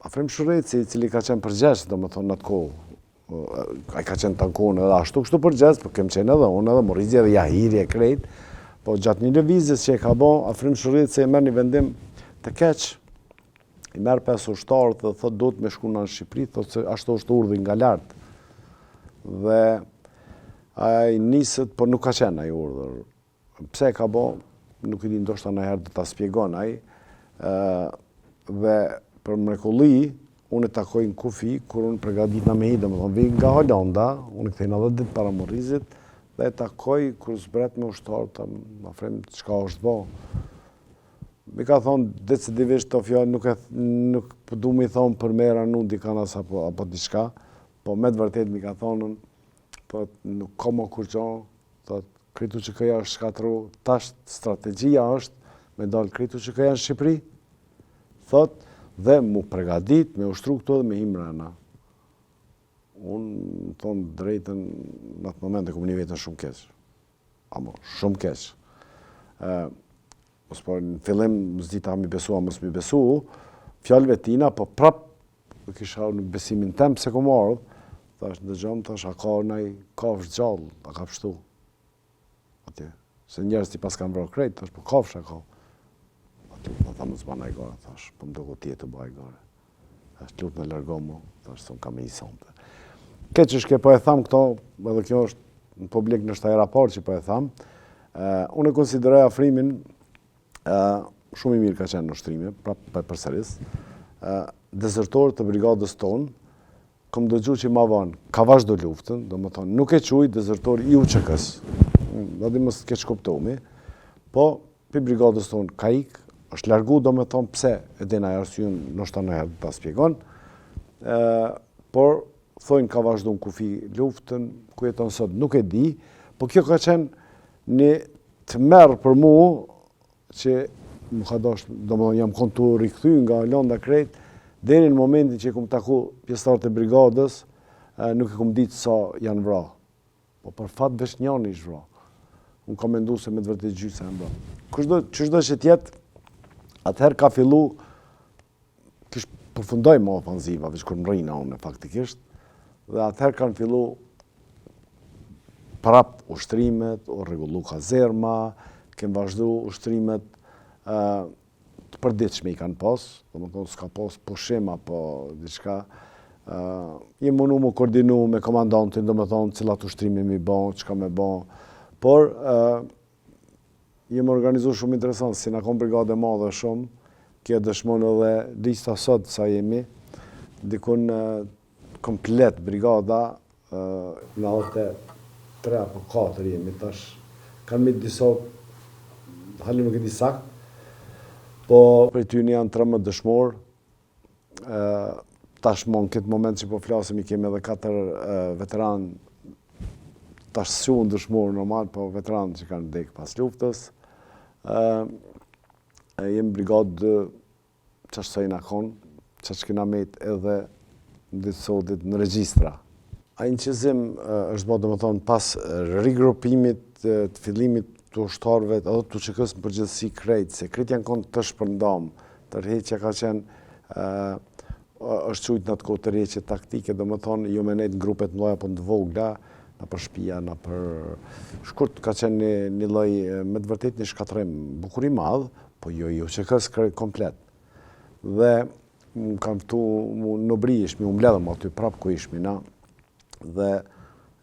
Afrim Shureci, i cili ka qenë përgjegjës, domethënë në atë kohë, ai ka qenë tankon edhe ashtu kështu përgjegjës, po kem qenë edhe unë edhe Morrizja dhe Jahiri e krejt, po gjatë një lëvizjes që e ka bë, Afrim Shureci e merr një vendim të keq, i merr 5 ushtarë dhe thotë do të me shku në Shqipëri, thotë se ashtu është urdhri nga lart. Dhe ai niset, por nuk ka qenë ai urdhër. Pse e ka bë, nuk e di, ndoshta ndonjëherë do ta shpjegon ai. Dhe për mrekulli, unë e takoj në kufi, kur unë përgatitna me hi, domethënë vi nga Holanda, unë kthej 90 ditë para Morrizit, dhe e takoj kur zbret me ushtarë, të më frem çka është bë. Mi ka thonë decidivisht të fjallë, nuk du mi thonë për mera nuk dikanas apo diçka, po me të vërtet mi ka thonë, po nuk ka më kur gjo, kritu që këja është shkatru, tash strategjia është me dalë kritu që këja në Shqipëri, thot, dhe mu pregadit me ushtru këto dhe me himrana. Unë thonë drejten në atë moment e kom një vetën shumë keq. Amo, shumë keq. Në fillim m'zdita mi besu, a mos mi besu, fjallëve tina, po prap kisha në besimin tem se kom ardhë, thash ndëgjom, thash a ka nëj kafsh gjallë, a ka pështu. Atje, se njerës ti pas kam vrarë krejt, thash po kafsh a ka. Atje, tha më zbana i gore, thash, po më do ku tjetë të bëj gore. Thash, lut me largomu, thash, son kam e i sonte. Këtë që shke po e tham këto, edhe kjo është në publik në shtaj raport që po e tham, unë e konsideroj afrimin shumë i mirë ka qenë në ushtrime, prapë përsëris. Dezertor të brigadës tonë, kom dëgju që ma vanë, ka vazhdo luftën, do më thonë, nuk e quj dezertor i UÇK-s, do di mos të keq kuptomi, po për brigadës tonë ka ikë, është largu, do më thonë, pse, e dena e arsyun, nështë në herë ta spjegon, por thojnë ka vazhdo në kufi luftën, ku jeton sot, nuk e di, po kjo ka qenë një të merë për mu, që më ka dosh, do më jam kontu rikëthy nga Holanda krejt, deri në momentin që e kom taku pjesëtarët e brigadës, nuk e kom ditë sa janë vra. Po për fat vesh njani ish vra. Unë kam mendu se me të vërtet gjyë se janë vra. Qëshdo që tjetë, atëherë ka fillu, kish përfundoj më ofanziva, veç kur më rejna unë faktikisht, dhe atëherë kanë fillu prap ushtrimet, o regullu kazerma, kemë vazhdu ushtrimet të përditshme i kanë pas, do më tonë s'ka pas pushim apo diçka. Jem mënu më koordinu me komandantin, do më thonë cilat ushtrimi mi bon, çka me bon, por jem organizu shumë interesant, si na kom brigade madhe shumë, kjo dëshmon edhe lista sot sa jemi, dikun komplet brigada, 93 apo 4 jemi tash, kanë me disa halë nuk e di sakt, po për ty një janë 13 dëshmor, tashmon këtë moment që po flasim i kemi edhe 4 veteran, tash shumë dëshmor normal, po veteran që kanë vdekë pas luftës. Jem brigadë qash sa i nakon, qash kena met edhe në ditë sotit në regjistra. A inqizim është bërë, do më thonë, pas rigrupimit të fillimit të ushtarëve edhe të UÇK-s në përgjithësi krejt, se krejt janë konë të shpërndam, tërheqja ka qenë, është qujtë në të kohë tërheqje taktike, do më thonë, jo me nejtë në grupet në loja për në të vogla, në për shpia, në për shkurt, ka qenë një loj, me të vërtet një shkatrim bukuri madhë, po jo i UÇK-s komplet. Dhe më kam ftu, në bri ishmi, më mbledhëm aty prapë ku ishmi na, dhe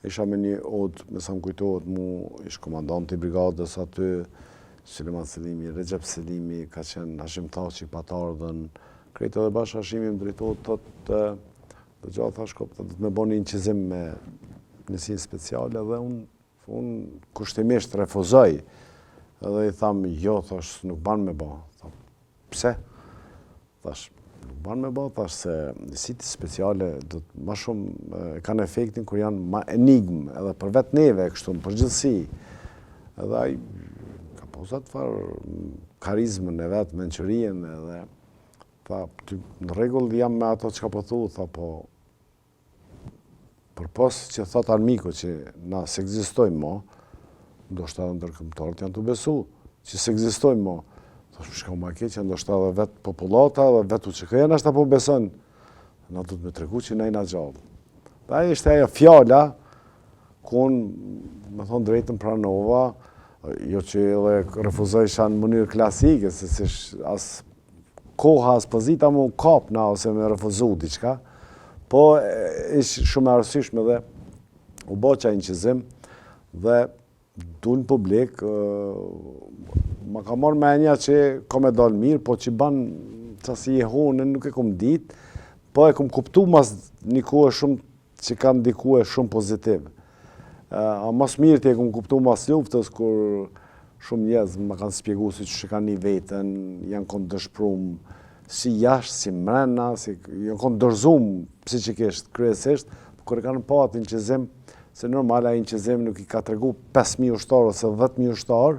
isha me një odë, me sa më kujtohet mu, ish komandanti i brigadës aty, Suleman Selimi, Recep Selimi, ka qenë Hashim Thaçi, Patardhën, krejtë edhe bashkë Hashimi më drejtohet, thotë, dhe gjatë thash kopë, thotë me bo një inqizim me njësinë speciale, dhe unë kushtimisht refuzoj, edhe i thamë, jo, thash, nuk banë me bo. Pse? Thash, nuk banë me bo, thash se njësitë speciale ma shumë kanë efektin kur janë ma enigmë, edhe për vetë neve, kështu në përgjithësi. Edhe ai ka posat farë karizmën e vetë, menqërien, edhe tha, në regull jam me ato që ka po thu, tha, po për pos që thot armiku që na se egzistojmë mo, ndoshta edhe ndërkombëtarët janë të besu, që se egzistojmë mo, shka ma keqja, ndoshta edhe vetë populata, edhe vetë UÇK-ja nashta po beson na du të me tregu që na jena gjallë. Dhe ajo ishte ajo fjala, ku unë, me thonë drejtën pranova, jo që edhe refuzojsha në mënyrë klasike, se si as koha, as pozita mu kapna ose me refuzu diqka, po ishë shumë e arsyeshme dhe u bo qaj inqizim dhe du në publik, ma ka marrë menja që ka me dalë mirë, po që ban qasi e honën, nuk e kom ditë, po e kom kuptu mas një kohë shumë që kam ndikue shumë pozitiv. A mas mirë të e kom kuptu mas luftës, kur shumë njerëz më kanë spjegu si që kanë një vetën, janë konë dëshprum si jashtë, si mrena, janë konë dërzum psikikisht, kryesisht, kur e kanë pa atë inqizim, se normal a inqizim nuk i ka tregu 5.000 ushtarë ose 10.000 ushtarë,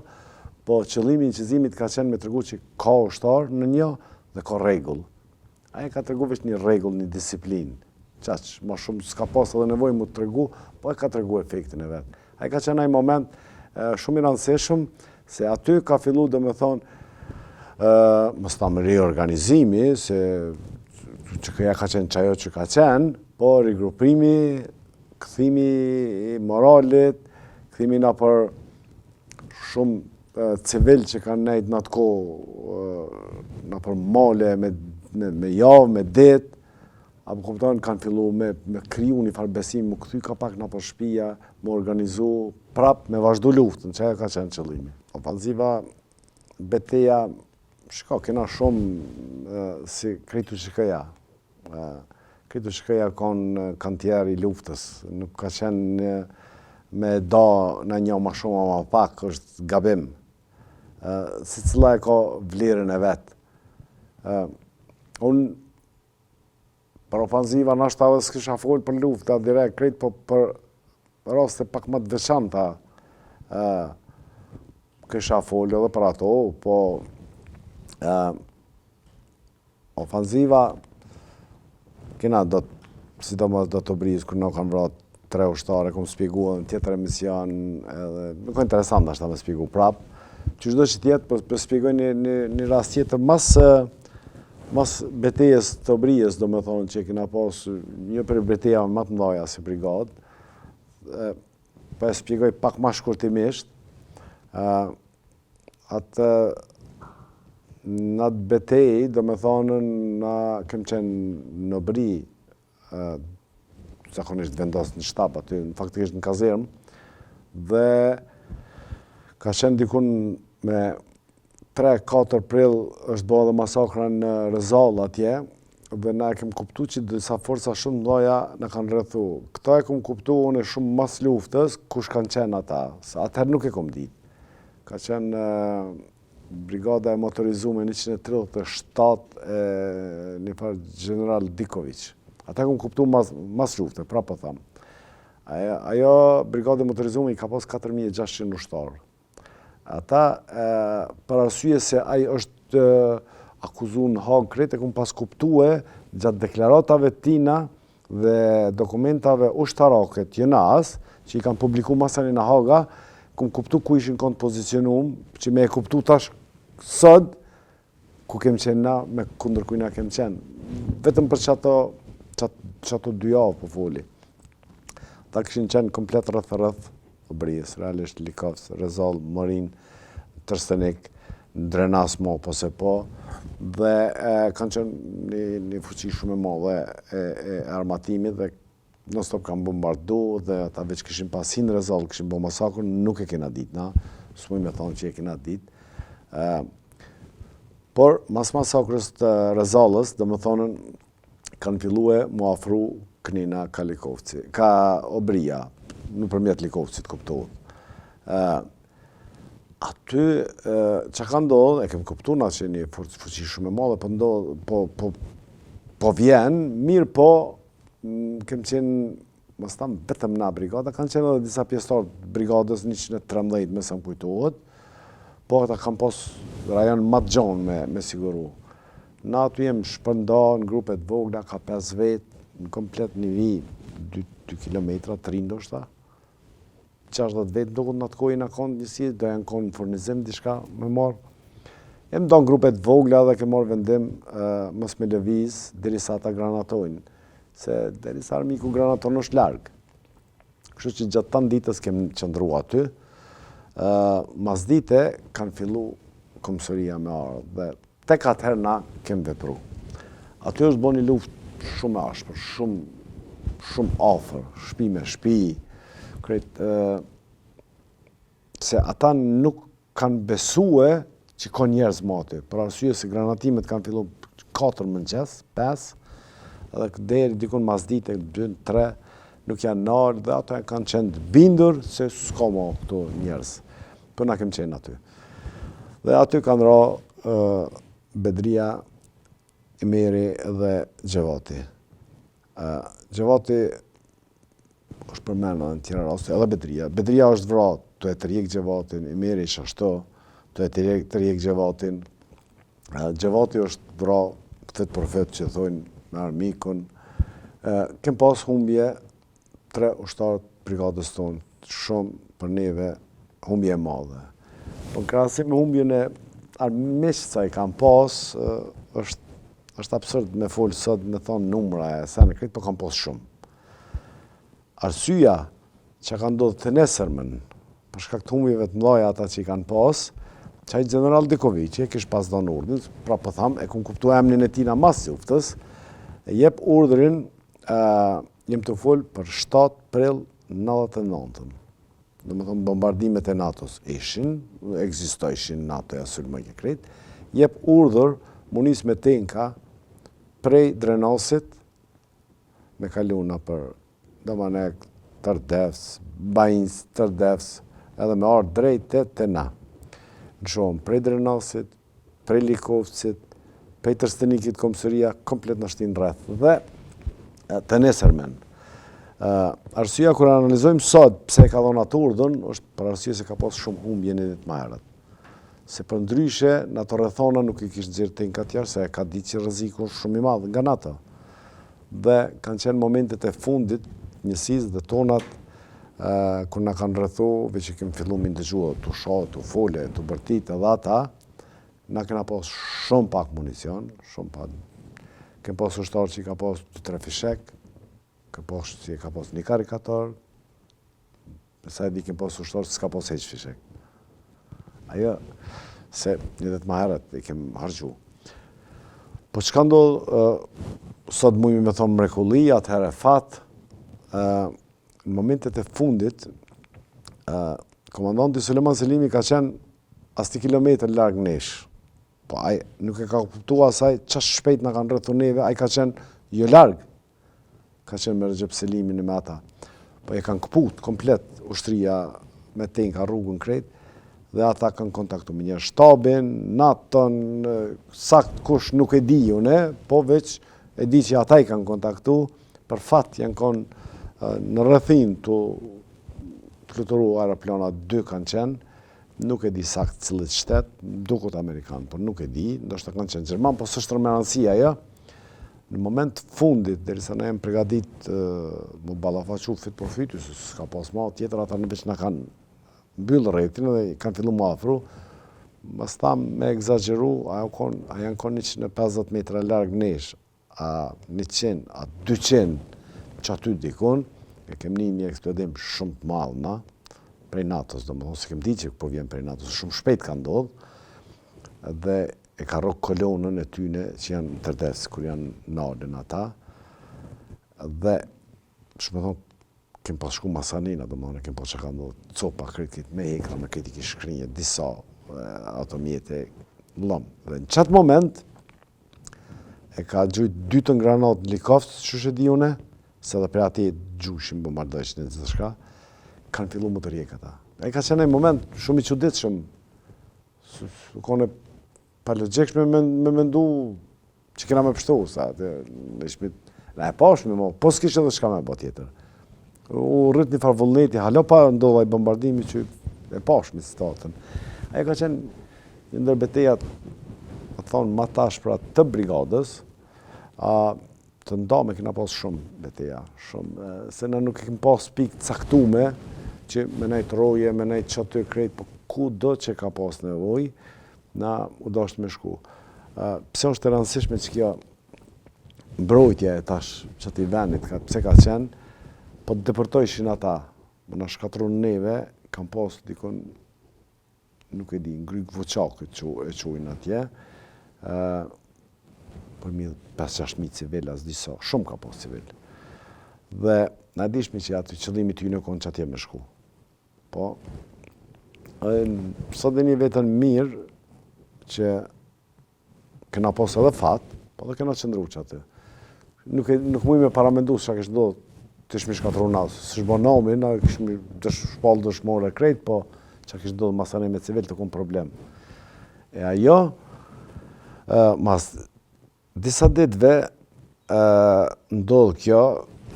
po qëllimi i inqizimit ka qenë me tregu që ka ushtarë në një dhe ka regull. Aja ka tregu veç një regull, një disiplinë. Qaq, ma shumë s'ka pas edhe nevoj mu të tregu, po e ka tregu efektin e vetë. Aja ka qenë ai moment shumë i rëndësishëm, se aty ka fillu dhe me thonë, mos ta më reorganizimi, se që këja ka qenë qajo që ka qenë, po rigrupimi, këthimi moralit, këthimi na për shumë civil që kanë nejtë në atë kohë, na për male, me javë, me ditë, apo kupton, kanë fillu me kriju një farë besim, më këthy ka pak në për shpia, më organizu prap me vazhdu luftën, që ka qenë qëllimi. Ofanziva, beteja, shka, kena shumë si kritu shikëja. Kritu shikëja kanë tjerë i luftës, nuk ka qenë me da në një ma shumë ma pak, është gabim. Si cila e ka vlerën e vetë. Unë, për ofanziva në ashtë edhe s'kisha folë për lufta direkt krejt, po për raste pak më të veçanta kisha folë edhe për ato, po ofanziva kena sidomos do të brizë, kër në kanë vrat 3 ushtare, kom spjegua në tjetër emision, nuk e interesant ashtë ta me spjegu prap, që çdo që tjetë, për spjegoj një rast tjetër, mas betejes të Obrijes, do me thonë që kena pas një për beteja më të mdoja si brigadë, po e spjegoj pak ma shkurtimisht, atë në atë betej, do me thonë, na kem qenë në Obri, zakonisht vendos në shtap aty, faktikisht në kazerm, dhe ka qenë dikun me 3-4 prill është bëhe dhe masakra në Rezall atje, dhe na e kem kuptu që disa forca shumë mdoja në kanë rrethu. Këta e kem kuptu unë shumë mas luftës, kush kanë qenë ata, sa atëherë nuk e kem ditë. Ka qenë brigada e motorizume 137 e një farë general Diković. Ata e kem kuptu mas luftës, pra po thamë. Ajo brigada e motorizume i ka pas 4600 ushtarë. Ata, për arsye se ai është akuzu në Hagë krejt, e kum pas kuptue gjatë deklaratave tina dhe dokumentave ushtarake të JNA-s, që i kanë publiku masani në Haga, kum kuptu ku ishin kanë pozicionum, që me e kuptu tash sot, ku kem qenë na, me kundër kujna kem qenë. Vetëm për qato 2 javë po foli. Ta këshin qenë komplet rrëth Obrijës, realisht Likovës, Rezall, Morin, Trstenik, Drenas mo, po se po, dhe kanë qenë një fuqi shumë e madhe e armatimit dhe non stop kanë bombardu dhe ata veç këshin pasin Rezall, këshin bo masakur, nuk e kena dit, na, s'muj me thonë që e kena dit. Por, mas masakrës të Rezallës, dhe më thonën, kanë fillue mu afru kënina ka Likovci, ka Obrija, në përmjet Likovcit kuptohet. Aty, që ka ndodhë, e kem kuptu na që një fuqi shumë e madhe, po vjen, mirë po, kem qenë, mos tam vetëm na brigada, kanë qenë edhe disa pjesëtar brigadës 113, me sa më kujtohet, po ata kanë pas rajon më të gjonë me siguru. Na aty jem shpërnda në grupet vogla, ka 5 vetë, në komplet një vi, 2 kilometra, 3 ndoshta, 60 vetë duket në atë kohë në konë njësi, do janë konë në furnizim, diçka me marë. Jem do në grupet vogla dhe ke marë vendim mos me lëviz, derisa ata granatojnë. se derisa armiku granaton është larg. Kështu që gjatë tanë ditës kemi qëndru aty. Mas dite kanë fillu komësëria me ardhë dhe tek atëherë na kemi vepru. Aty është bo një luftë shumë ashpër, shumë afër, shtëpi me shtëpi, se ata nuk kanë besue që ka njerëz më aty, për arsye se granatimet kanë fillu 4 mëngjes, 5, edhe deri dikun mas dite 2, 3, nuk janë nërë dhe ato kanë qenë bindur se s'ka më këto njerëz. Për na kemë qenë aty. Dhe aty kanë ra Bedria, Emiri dhe Gjevati. Gjevati është përmena në tjera raste, edhe Bedria. Bedria është vra të e të rjek Gjevatin, Emiri shashto, të e të rjek Gjevatin. Gjevati është vra këtët profet që thojnë me armikun. Kem pas humbje 3 ushtarët brigadës tonë, shumë për neve humbje e madhe. Po në krahasim me humbjën e armiqtë sa i kam pas, është absurd me folë sot me thonë numra e sa në kretë, po kam pas shumë. Arsyja që ka ndodhë të nesërmën, për shkak të humbjeve të mdhaja ata që i kanë pas, qaj general Dikovici e kish pas dhënë urdhën, pra po tham, e kun kuptu emnin e tina mas luftës, e jep urdhrin, jem të folë për 7 prill 99. Dhe më thonë bombardimet e NATO-s ishin, egzistojshin NATO-ja sulmoj e kretë, jep urdhër munis me tenka prej Drenasit me kaluna për Domanek, Tërdevs, Bajins, Tërdevs, edhe me ardhë drejt të na. Në shumë prej Drenasit, prej Likovcit, prej Trstenikit komësëria, komplet në shtinë rreth. Dhe të nesërmen. Arsyeja kur analizojmë sot pse ka dhënë atë urdhën, është për arsye se ka pas shumë humbje në ditë më herët. Se për ndryshe, në ato rrethona nuk i kishte nxjerrë tenkat jashtë, se ka ditë që rreziku është shumë i madh nga NATO. Dhe kanë qenë momentet e fundit, njësisë dhe tonat, kur na kanë rrethu, veç që kemi fillu me ndëgjua, të shoh, të fole, të bërtit edhe ata, na kena pas shumë pak municion, shumë pak. Kemi pas ushtar që i ka pas 2-3 fishek, që i ka pas një karikator, sa e di kemi pas ushtar që s'ka pas heq fishek. Ajo, se një dhe të maherët i kem hargju. Po që ka ndodhë, sot mujme me thonë mrekulli, atëherë fat, në momentet e fundit, komandanti Suleman Selimi ka qenë asti kilometër largë nesh. Po aj nuk e ka kuptua asaj qash shpejt në kanë rrethu neve, aj ka qenë jo largë, ka qenë me Recep Selimin e me ata. Po e kanë këput komplet ushtria me tenka rrugën krejt, dhe ata kanë kontaktu me një shtabin, NATO-n, sakt kush nuk e di une, po veç e di që ata i kanë kontaktu, për fat janë konë në rrethin të fluturu aeroplana 2 kanë qenë, nuk e di sakt cilët shtet, dukut Amerikan, por nuk e di, ndoshta kanë qenë Gjerman, po s'është rëmeranësia, ja. Në moment fundit, derisa ne jem pregadit më balafaqu fit për fyty, se s'ka pas ma tjetër, ata në veç në kanë mbyllë rrethin dhe kanë fillu më afru, mas ta me egzageru, a janë konë 150 metra largë nesh, a 100, a 200 që aty dikun, e kem një eksplodim shumë të malë na, prej NATO-s, do më thonë, se kem di që po vjen prej NATO-s, shumë shpejt ka ndodhë, dhe e ka rokë kolonën e tyne që janë tërdes, kur janë nalën ata, dhe, shumë më thonë, kem pas shku Masanina, do më thonë, kem pas që ka ndodhë, copa kritikit me hekra, me kritikit shkrinje, disa ato mjetë e lëmë. Dhe në qatë moment, e ka gjujt 2 të ngranat në Likovës, që shë di une, se dhe pre ati gjushin bombardojshin e të shka, kanë fillu më të rjek ata. E ka qenë e moment shumë i qudit shumë, kone pa logjikshme me mendu që kena me pështu, sa, na e pashme, po s'kishtë edhe shka me bo tjetër. U rrit një farë vullneti, halo pa ndodha i bombardimi që e pashme si statën. Ajo ka qenë një ndër betejat, të thonë, ma tashpra të brigadës, të ndame kena pas shumë beteja, shumë, se në nuk e kem pas pikë caktume, që me nejt roje, me nejt qatë të krejt, po ku do që ka pas nevoj, na u dasht me shku. Pse është e rëndësishme që kjo mbrojtja e tash që t'i venit, pse ka qenë, po të depërtojshin ata, më na shkatron neve, kam pas dikon, nuk e di, ngryk voçak e quajnë atje, për mi 5-6.000 civil as disa, shumë ka pas civil. Dhe na dishmi që aty qëllimi ty në konë që atje me shku. Po, sot dhe një vetën mirë që këna pas edhe fat, po dhe këna qëndru që aty. Nuk muj me paramendu që kështë do të shmi shkatru nasë. Së shbo nami, na këshmi shpallë dëshmore krejt, po që kështë do masane me civil të kom problem. E ajo, mas disa ditve ndodhë kjo,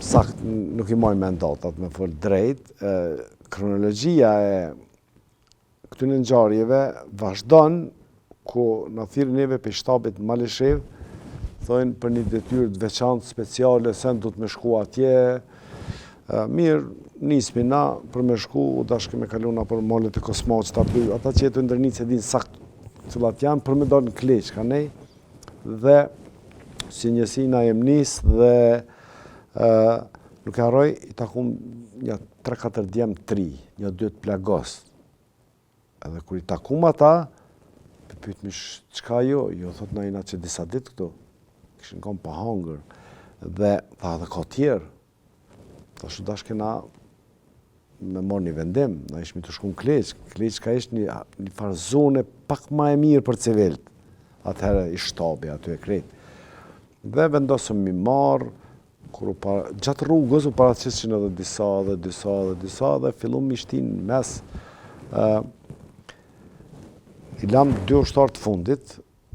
sakt nuk i moj me ndatat me folë drejt, kronologjia e këtyne ngjarjeve vazhdon ku në thirë neve për shtabit Malishev, thojnë për një detyrë të veçantë speciale, se në du të me shku atje, mirë, nismi na për me shku, u dashke me kaluna për malet e kosmoqët aty, ata që jetu ndërnit se din sakt cilat janë, për me do në kleq, ka nej, dhe si njësina jem nis dhe nuk e harroj, i takum një 3-4 djem 3, një 2 plagos. Edhe kur i takum ata, pyet mi çka jo, thot na jena që disa ditë këtu, kishin kom pa hangër, dhe tha dhe ka tjerë, tha shu dashke na me marrë një vendim, na ishmi të shku në Kleq, Kleq ka ishtë një farë zone pak ma e mirë për civilt, atëherë i shtabi aty e krejt. Dhe vendosëm mi marë, gjatë rrugës u paraqeshin edhe disa dhe fillum mi shtin mes. I lam 2 ushtarë të fundit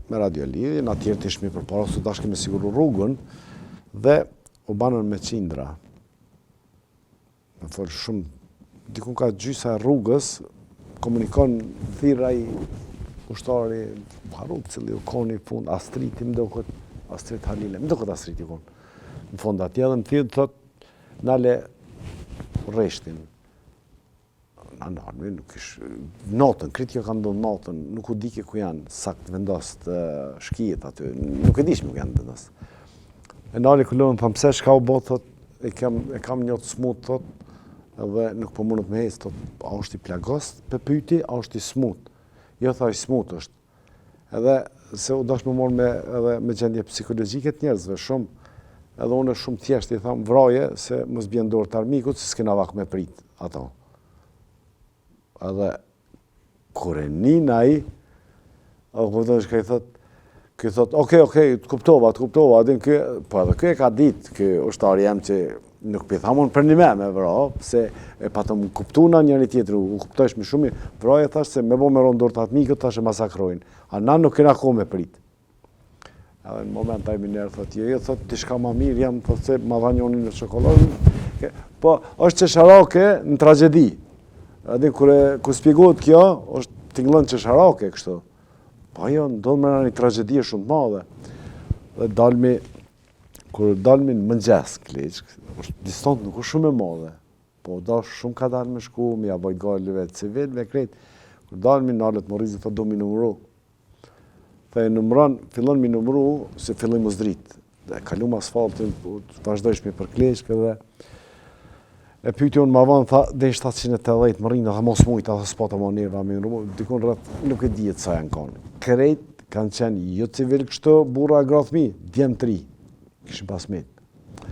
me radiolidhje, në atjerë të ishmi për para, su dashke me siguru rrugën, dhe u banën me qindra. Me folë shumë, dikun ka gjysa e rrugës, komunikon thirra i ushtari, haru cili u koni fund, Astriti, Astrit Halile, më do këtë Astriti u konë. Në fond atje dhe më thirë të thot, nale reshtin. Në armi, nuk ish, natën, kritikë ka ndonë natën, nuk u dike ku janë sakt vendost shkijet aty, nuk e dishme ku janë vendost. E nali këllohën, thamë, pse shka u bot, thot, e kam një të smut, thot, edhe nuk po mundët me hecë, thot, a është i plagost, pe pyti, a është i smut. Jo, tha, i smut është. Edhe, se u dash me morë me gjendje psikologjike të njerëzve, shumë, edhe unë shumë thjesht i thamë, vraje, se mos bjen dorë të armikut, se s'kena vak me prit, ato. Edhe, kure nina i, edhe këpëtën shka i thot, okej, të kuptova, adin kë, po edhe kë e ka dit, kë ushtari jem që nuk pithamon për një me vra, se e patëm kuptuna njëri tjetër, u kuptojsh me shumë, vraje thash se me bo me ronë dorë të atmikët, thash e masakrojnë, a na nuk kena ko me prit. Edhe në moment taj minerë, thot, jo, thot, t'i shka ma mirë, jam, thot, se ma dha njonin në shokoladë, po, është qesharake në tragedi. Adin, kur spjegohet kjo, është tinglën qesharake, kështu. Po jo, ndodhë me një tragedie shumë të madhe. Dhe dalmi, kur dalmi në mëngjes, Kleq, është distant nuk është shumë e madhe, po da shumë ka dalë me shku, mi a boj galive civil, me krejt. Kur dalmi në Alet Morizit, thë do mi numëru. Thë e numëran, fillon mi numëru, se filloj më zdrit. Dhe kalum asfaltin, vazhdojshmi për Kleq, dhe e pyti unë ma vanë, tha, dhe 780 më rinë, dhe mos mujta, dhe s'pata ma njerë, dikun rrët, nuk e dijet sa janë kanë. Krejt kanë qenë jo civil kështu, burra e grathmi, djem 3, këshim pas mitë.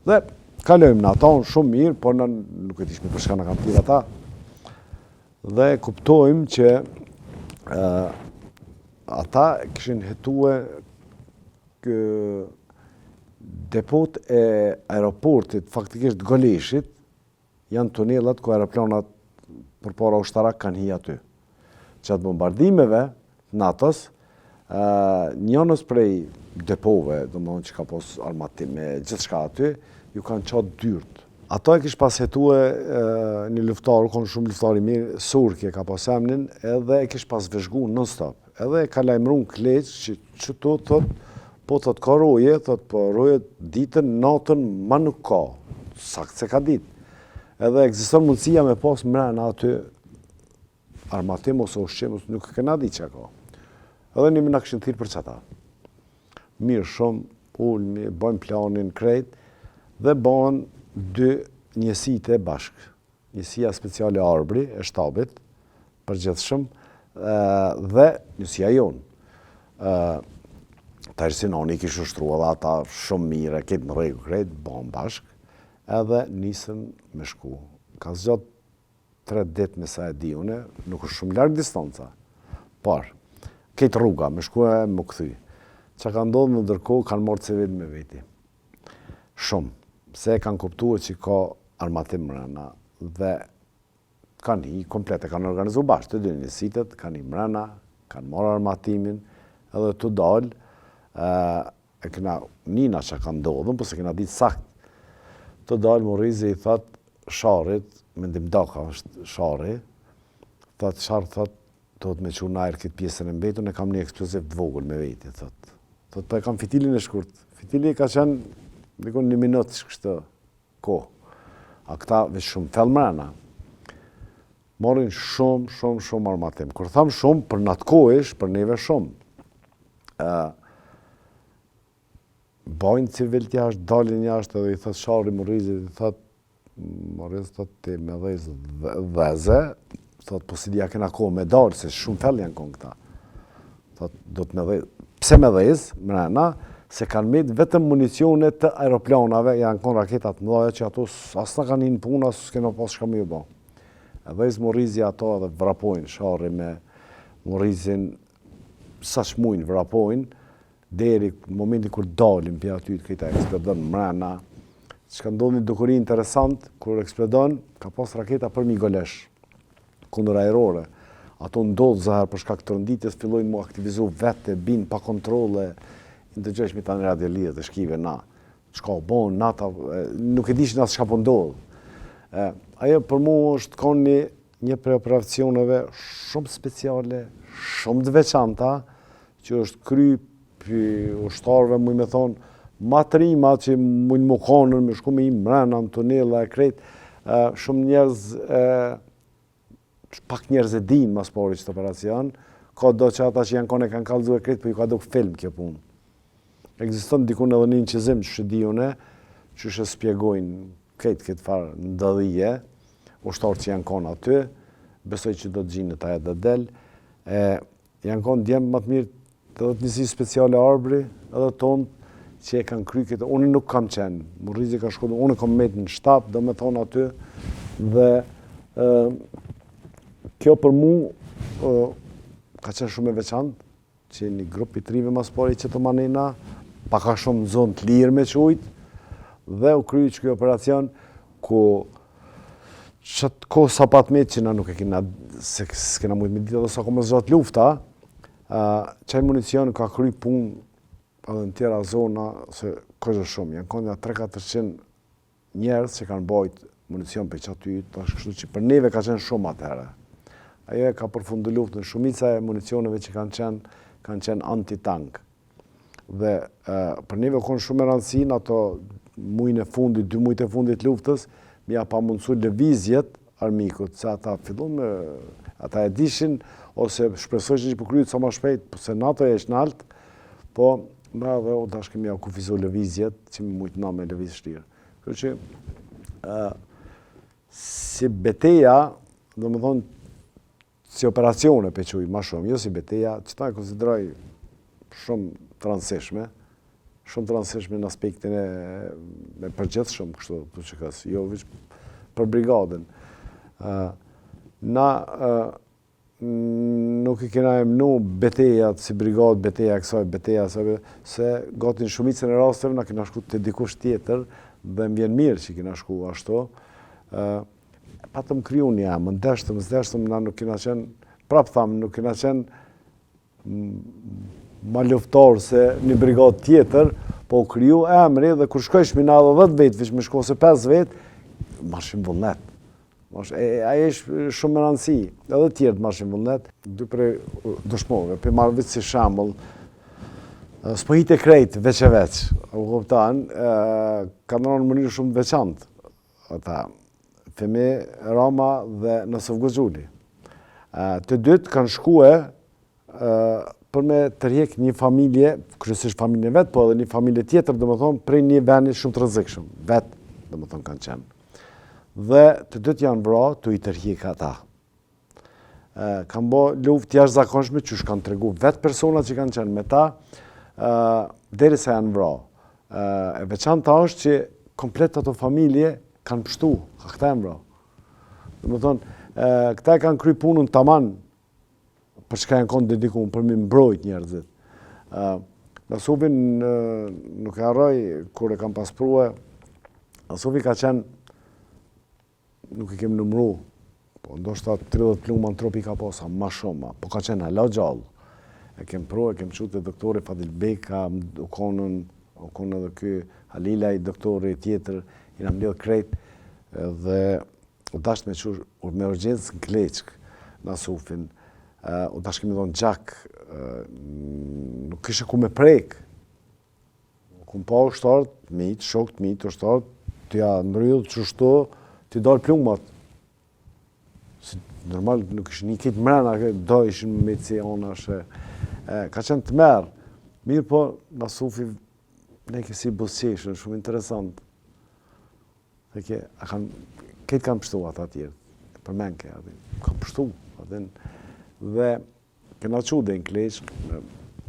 Dhe kalojmë në ata, shumë mirë, por në nuk e tishme përshka në kam tira ta. Dhe kuptojmë që ata këshin hetue depot e aeroportit, faktikisht Goleshit, janë tunelat ku aeroplanat për para ushtarak kanë hi aty. Qatë bombardimeve, natës, njënës prej depove, do më që ka pos armatime, gjithë shka aty, ju kanë qatë dyrt. Ato e kishë pas hetue një luftar, konë shumë luftari mirë, Surki e ka pas emnin, edhe e kishë pas vëzhgu non-stop. Edhe e ka lajmëru në Kleq, që to, thot, po thot ka roje, thot, po roje ditën, natën, ma nuk ka, sakt se ka ditë. Edhe ekziston mundësia me pas mrena aty armatim ose ushqim, nuk e kena di që ka. Edhe një mina këshin thirë për qëta. Mirë shumë, ulmi, bëjmë planin krejt dhe bëhen 2 njësitë e bashkë. Njësia speciale Arbri e shtabit, përgjithshëm, dhe njësia jonë. Ta Sinoni kishë ushtruar dhe ata shumë mire, këtë në rregull krejt, bëhen bashkë, edhe nisën me shku. Ka zgjat 3 ditë me sa e di une, nuk është shumë larg distanca. Por, këtë rruga, me shku e më këthy. Që ka ndodhë në ndërkohë, kanë morë civil me veti. Shumë. Se kanë kuptuar që ka armatim mrena dhe kanë hi komplete, kanë organizu bashkë të dy njësitet, kanë hi mrena, kanë marë armatimin, edhe të dalë, e këna nina që ka ndodhën, për se këna ditë sakt, të dalë Morizi i thëtë Sharit, mendim Daka është Shari, thëtë Shari thëtë, do të me që najrë këtë pjesën e mbetur, ne kam një eksploziv të vogël me veti, thëtë. Thëtë, për e kam fitilin e shkurt. Fitili ka qenë, dikon 1 minutë kështë kohë. A këta veç shumë thellë mrena. Morin shumë armatim. Kër thamë shumë, për natë kohë ish, për neve shumë. Bajnë civil t'jashtë, dalin jashtë, edhe i thëtë Shari Morizit, i thëtë, Moriz thëtë ti me dhejzë dheze, thëtë, po si dhja kena kohë me dalë, se shumë thellë janë konë këta. Thëtë, do të me dhejzë. Pse me dhejzë, mrena, se kanë mit vetëm municionet të aeroplanave, janë konë raketat mëdhaja që ato asë në kanë inë puna, asë s'kena pas shka me ju bo. Dhejzë Morizi ato edhe vrapojnë, Shari me Morizin, sa shmujnë vrapojnë, deri në momentin kur dalim për aty të këta eksplodon mrena, që ka ndodhë një dukuri interesant, kur eksplodon, ka pas raketa për Migolesh, kundër aerore. Ato ndodhë zahar për shkak të rënditjes, fillojnë mu aktivizu vete, binë pa kontrole, në të gjeshmi ta në radiolijet e shkive na, qka o bon, nata, nuk e dishin asë shka po ndodhë. Ajo për mu është konë një preoperacioneve shumë speciale, shumë të veçanta, që është kry për ushtarëve, mujnë me thonë, matrima që mujnë më konën, me shku me i mrena, në tunela e krejt, shumë njerëz, pak njerëz e dinë mas pari që të operacion, ka do që ata që janë kone kanë kalzu e krejt, për ju ka do film kjo punë. Ekziston dikun edhe një qëzim që shëdijune, që shë spjegojnë krejt këtë farë në dëdhije, ushtarë që janë konë aty, besoj që do të gjinë të ajet dhe del, janë konë djemë më të mirë të dhe njësi speciale Arbri, edhe tonë që e kanë kry këtë, unë nuk kam qenë, Morizi ka shkodu, unë kam metë në shtap, dhe me thonë aty, dhe kjo për mu ka qenë shumë e veçantë, që një grup i trive mas pari që të manina, pa ka shumë zonë të lirë me qujtë, dhe u kryu që kjo operacion, ku qëtë kohë sa pat me që na nuk e kena, se s'kena mujtë me ditë, dhe sa kom e zxat lufta, qaj municion ka kry punë edhe në tjera zona, se kështë shumë, janë konë 300-400 njerës që kanë bajt municion për që aty, kështu që për neve ka qenë shumë atëherë. Ajo e ka përfundu luftën, shumica e municioneve që kanë qenë anti-tank. Dhe për neve konë shumë e rëndësin, ato mujnë e fundit, 2 mujtë e fundit luftës, mi ja pa mundësu lëvizjet armikut, se ata fillon me, ata e dishin, ose shpresojnë që përkryjët sa ma shpejt, se NATO e është nalt, po na dhe o dash kemi ja kufizu lëvizjet, që mi mujtë na me lëviz shtirë. Kërë që, si beteja, do me thonë, si operacione pe quj ma shumë, jo si beteja, që ta e konsideroj shumë të rëndësishme në aspektin e përgjith shumë, kështu të që kësë, jo vëq për brigadën. Na nuk i kena emnu betejat si brigadë, beteja kësaj, beteja se gatin shumicën e rasteve na kena shku të dikush tjetër dhe mbjen mirë që kena shku ashtu. Patëm kryu një më ndeshtëm, na nuk kena qenë, prapë thamë, nuk kena qenë ma luftarë se një brigadë tjetër, po kryu emri dhe kur shkojsh mi na 10 vetë, vish me shko se 5 vetë, marshin vullnet. Aje është shumë më rëndësi, edhe tjertë marshin vullnet. 2 prej dëshmove, për marrë vitë si shambull, s'po hite krejtë veç e veç, u kuptan, ka në mënyrë shumë veçantë. Ata, Femi, Rama dhe Nësëv Gëzuli. Të dytë kanë shkue për me tërheq një familje, kryesisht familjen vet, po edhe një familje tjetër, domethënë prej një vendi shumë të rrezikshëm, vet, domethënë kanë qenë. Dhe të dytë janë vrarë tu i tërheq ata. Kanë bë luftë jashtëzakonshme që kanë tregu vetë personat që kanë qenë me ta, derisa janë vrarë. E veçanta është që komplet ato familje kanë pështu, këta janë vrarë. Domethënë, këta e kanë kry punën taman për çka janë konë dedikuar për mi mbrojt njerëzit. Nasufin nuk e harroj kur e kam pasprua, Nasufi ka qenë, nuk i kem numru, po ndoshta 30 pluma në trup i ka posa, ma shumë, po ka qenë hala gjallë. E kem prua, e kem qut e doktori Fadil Beka, u konë edhe ky Halila i doktori tjetër, i na mbledh krejt, dhe u dash me qush me urgjencë në Kleçk, Nasufin. U dash kemi dhonë gjak, nuk kishe ku me prek. Ku pa ushtarët, mit, shokët mit, ushtarët, t'ja ndrydhë që shto, t'i dalë plumat. Normal, nuk ishin një kitë mrena, do ishin me si ona shë. Ka qenë të merë. Mirë po, Nasufi, ne kësi busqeshën, shumë interesant. Këtë kanë pështu ata tjerë, për menke, kanë pështu. Dhe këna qude në Kleçk,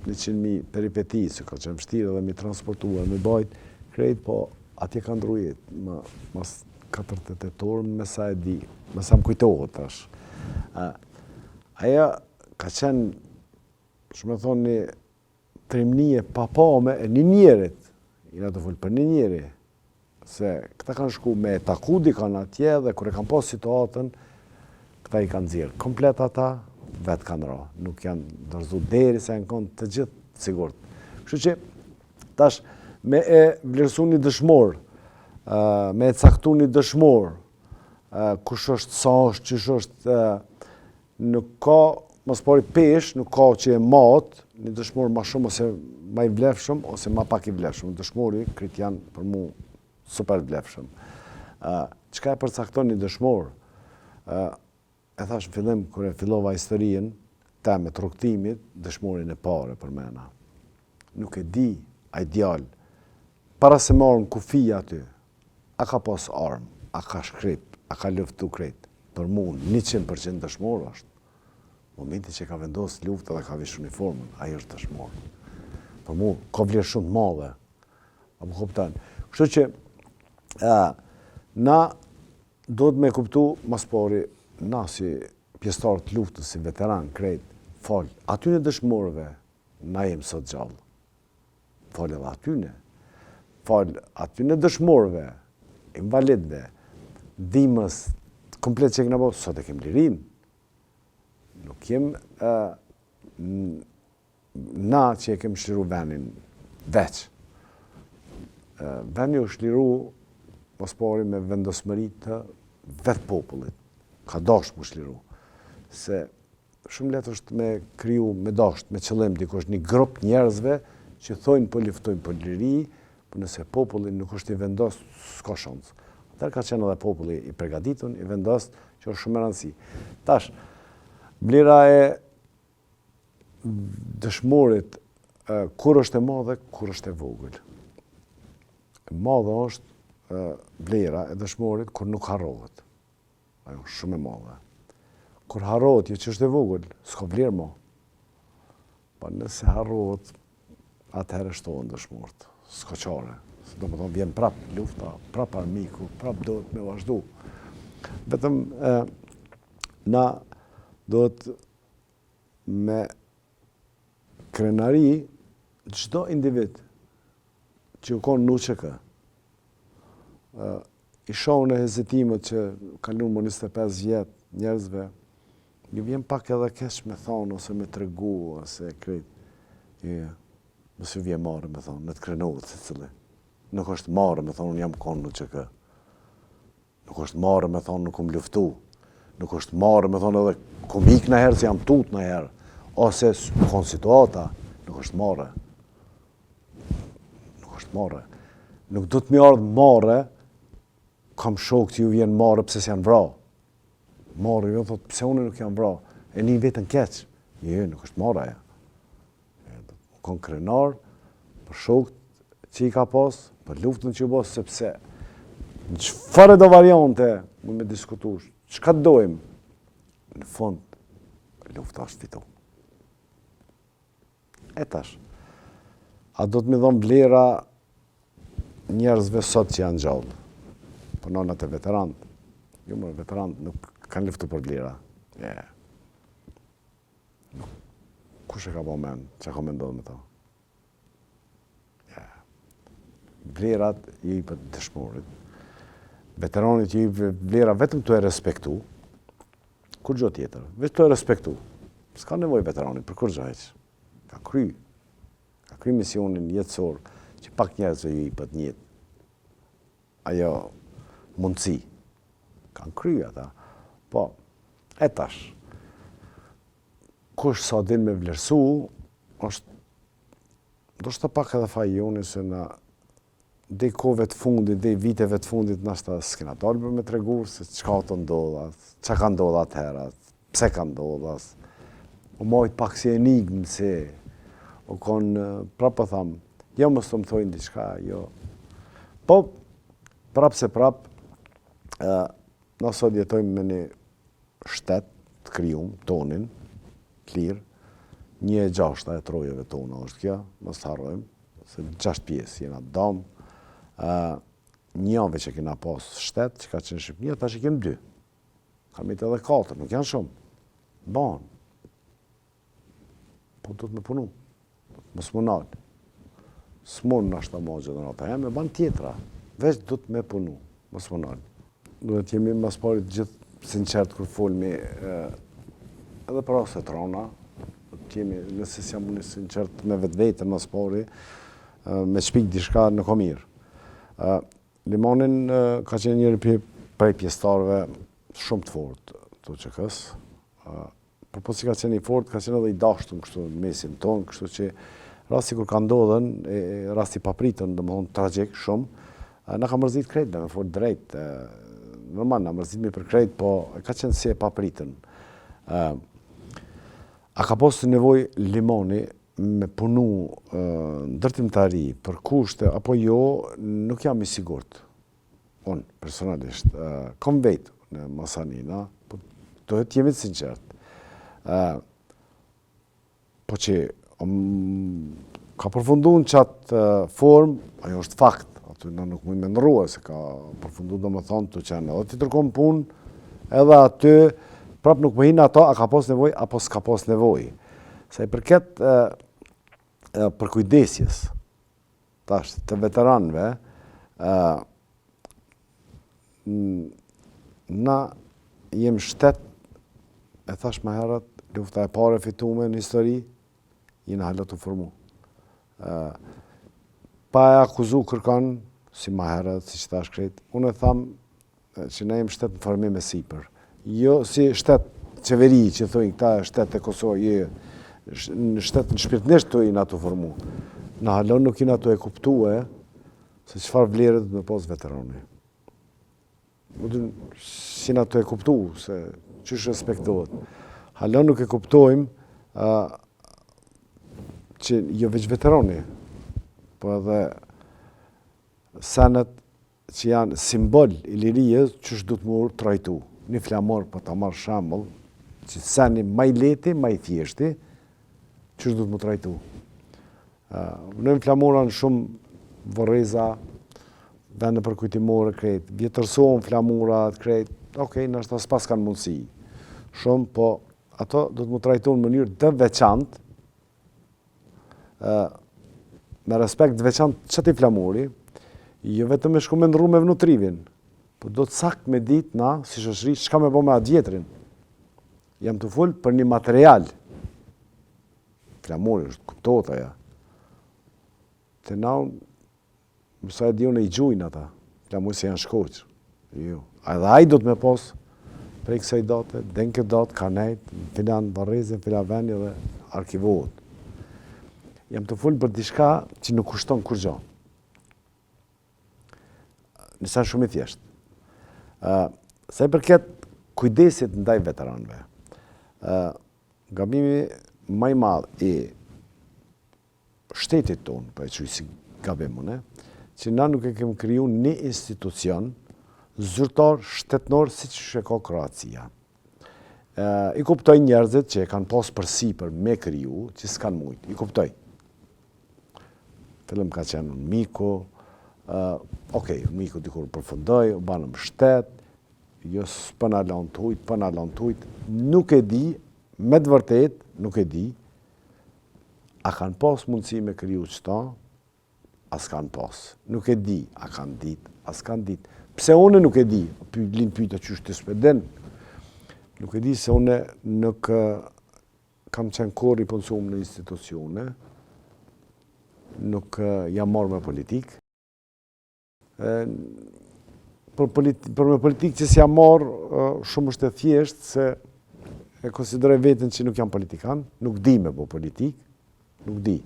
100.000 peripeti, që ka qenë vështirë dhe mi transportuar, mi bajt krejt, po atje ka ndru jetë, mas 48 orë, me sa e di, me sa më kujtohet tash. Aja ka qenë, shumë e thonë, një trimnije papame e një njerit, i në të full për një njeri, se këta kanë shku me takudi kanë atje dhe kër e kanë posë situatën, këta i kanë zirë komplet ata, vetë kanë ra, nuk janë dërzu deri se janë konë të gjithë sigurt. Kështu që, tash, me e vlerësu një dëshmor, me e caktu një dëshmor, kush është, sa është, qysh është, nuk ka, mos pari pesh, nuk ka që e matë, një dëshmor ma shumë ose ma i vlefshëm, ose ma pak i vlefshëm. Dëshmori, këtë janë për mu super vlefshëm. Qka e përcakton një dëshmor? E thash në fillim, kër e fillova historien, temet rrugtimit, dëshmorin e pare për mena. Nuk e di, a ideal, para se marrën kufija aty, a ka pas armë, a ka shkrip, a ka luftu krejt. Për mu, 100% dëshmor është. Momenti që ka vendosë lufta dhe ka vish uniformën, a i është dëshmor. Për mu, ka vlerë shumë të madhe. A më kuptan. Kështu që, na do të me kuptu mas pari, na si pjesëtarë të luftës, si veteran, krejt, falë, aty në dëshmorëve, na jem sot gjallë. Falë edhe atyne. Falë aty në dëshmorëve, invalidve, dimës, komplet që e këna bo, sot e kem lirin. Nuk jem na që e kem shliru venin veç. Veni u shliru, mos pari me vendosmëri të vetë popullit. Ka dasht më shliru. Se shumë letë është me kriju, me dasht, me qëllim, dikush një grup njerëzve që thojnë po luftojnë për liri, për nëse popullin nuk është i vendos, s'ka shansë. Atër ka qenë edhe populli i pregaditun, i vendos, që është shumë e rëndësi. Tash, vlera e dëshmorit, kur është e madhe, kur është e vogël. Madhe është vlera e dëshmorit, kur nuk harrohet. Ajo, shumë e madhe. Kur harrohet, jo që është e vogël, s'ka vlerë mo. Pa nëse harrohet, atëherë shtohen dëshmorët, s'ka qare. Do më thonë, vjen prap lufta, prap armiku, prap do të me vazhdu. Vetëm, na do të me krenari çdo individ që u konë nuqëkë, i shohën e hezitimet që kalun më 25 vjetë njerëzve, një vjen pak edhe kesh me thonë, ose me tregu, ose krejt. Nësë vjen marë me thonë, në të krenohet se cili. Nuk është marë me thonë, unë jam konë nuqëkë. Nuk është marë me thonë, nuk kom luftu. Nuk është marë me thonë edhe, kom ik në herë, se jam tut në herë. Ose konë situata, nuk është marë. Nuk është marë. Nuk do të mi ardhë marë, kam shok që ju vjen marë pëse s'janë vra. Marë, jo thotë, pëse unë nuk janë vra. E një vetën keqë. Jo, nuk është marë aja. kon krenar, për shokët që i ka pas, për luftën që i pas, sepse në çfarë do variante mund me diskutu, çka dojmë, në fund, lufta është fitu. E tash, a do të më dhon vlera njerëzve sot që janë gjallë, për nonat e veteranët. Jo, më veteranët nuk kanë luftu për vlera. Kush e ka po men, që ka mendojnë me ta? Vlerat ju i për dëshmorit. Veteranit ju i vlera vetëm të e respektu, kur gjo tjetër, vetëm të e respektu. S'ka nevoj veteranit për kur gjo heq. Ka kry misionin jetësor, që pak njerëzve ju i për të njët. Ajo mundësi. Kanë kry ata. Po, e tash, kush sa din me vlerësu, është, do shta pak edhe faj joni se na dhe kove të fundit, dhe viteve të fundit, nështë s'kena dalë për me tregu se qka të ndodhat, që ka ndodhat herat, pse ka ndodhat, o majtë pak si enigmë se, o konë, prapë thamë, jo më së të më thojnë diçka, jo. Po, prapë se prapë, na sot jetojmë me një shtet të kryum, tonin, të lirë, 1/6 e trojeve tona është kjo, mos të harrojmë, se 6 pjesë jena damë, njëve që kena pas shtet, që ka qenë Shqipnia, ta që kemë 2. Kam jetë edhe 4, nuk janë shumë. Banë. Po du të me punu. Mos më nalë. S'monë në ashtë të ma gjeneratë. Me banë tjetra. Veç du të me punu. Mos më nalë. Duhet jemi mas parit gjithë sinqert kër folmi edhe për ose të rona. Jemi, nëse si jam unë sinqert me vetë vetën mas pari, me shpik dishka në komirë. Limonin ka qenë njëri prej pjestarëve shumë të fort të QK-s. Për po si ka qenë i fort, ka qenë edhe i dashtun kështu në mesin tonë, kështu që rasti kur ka ndodhen, rasti papritën, dhe më thonë tragjik shumë, na ka mërzit krejt, dhe me fort drejt. Normal, na mërzit me për krejt, po ka qenë si e papritën. A ka posë nevoj Limoni me punu ndërtimtari për kushte, apo jo, nuk jam i sigurt. Unë, personalisht, kom vetë në Masanina, po dohet jemi të sinqert. Po që ka përfundu në qatë form, ajo është fakt, aty në nuk mund me ndërrua, se ka përfundu do më thonë të qenë, edhe ti tërkom punë, edhe aty, prap nuk më hinë ato, a ka pos nevoj, apo s'ka pos nevoj. Se i përket për kujdesjes të veteranëve, na jem shtet, e thash më herët, lufta e pare fitume në histori, jena halë të formu. Pa e akuzu kërkan, si më herët, si që thash krejt, unë e thamë që na jem shtet në formim e sipër. Jo si shtet qeveri që thujnë këta shtet e Kosovë, në shtet në shpirtnisht të jena të formu. Në halon nuk jena të e kuptue se qëfar vlerët me pos veterani. Si jena të e kuptu se qësh respektohet. Halon nuk e kuptojmë që jo veç veterani, po edhe senet që janë simbol i lirijës qësh du të mërë trajtu. Një flamor për të marrë shambull, që seni maj leti, maj thjeshti, qësh du të më trajtu. Në flamora në shumë vërreza, vende për kujtimore krejt, vjetërsohën flamurat krejt, okej, nështë asë pas kanë mundësi. Shumë, po ato du të më trajtu në mënyrë të veçantë, me respekt të veçantë qëti flamuri, jo vetëm me shku me ndru me vënutrivin, po do të sakt me ditë na, si shoshri, çka me bo me atë vjetrin. Jam të full për një material. Flamuri është kuptohet aja. Të na, mësa e dion e i gjujnë ata. Flamuri se janë shkoq. Jo. Edhe aj do të me pos prej kësaj date, den këtë datë, ka nejt, filan Varrezin, filan veni dhe arkivohet. Jam të full për diçka që nuk kushton kur gjo. Nisa shumë i thjeshtë. Se i përket kujdesit ndaj veteranëve, gabimi maj madh i shtetit tonë, po e që si gabimun, që na nuk e kemi kriju një institucion zyrtar shtetnor si që ka Kroacia. I kuptoj njerëzit që e kanë pas përsipër me kriju, që s'kanë mujt. I kuptoj. Fillim ka qenë unë Miku, Miku dikur përfundoj, u banëm shtet, jo s'pëna lanë tujt, nuk e di, me të vërtet, nuk e di, a kanë pas mundësi me kriju qëta, as kanë pas. Nuk e di, a kanë dit, as kanë dit. Pse une nuk e di, linë pyta që është të speden, nuk e di se une nuk kam qenë kur i punësum në institucione, nuk jam marrë me politikë. Për me politikë që si jam marrë, shumë është e thjeshtë se e konsideroj vetën që nuk jam politikan, nuk di me po politikë, nuk di.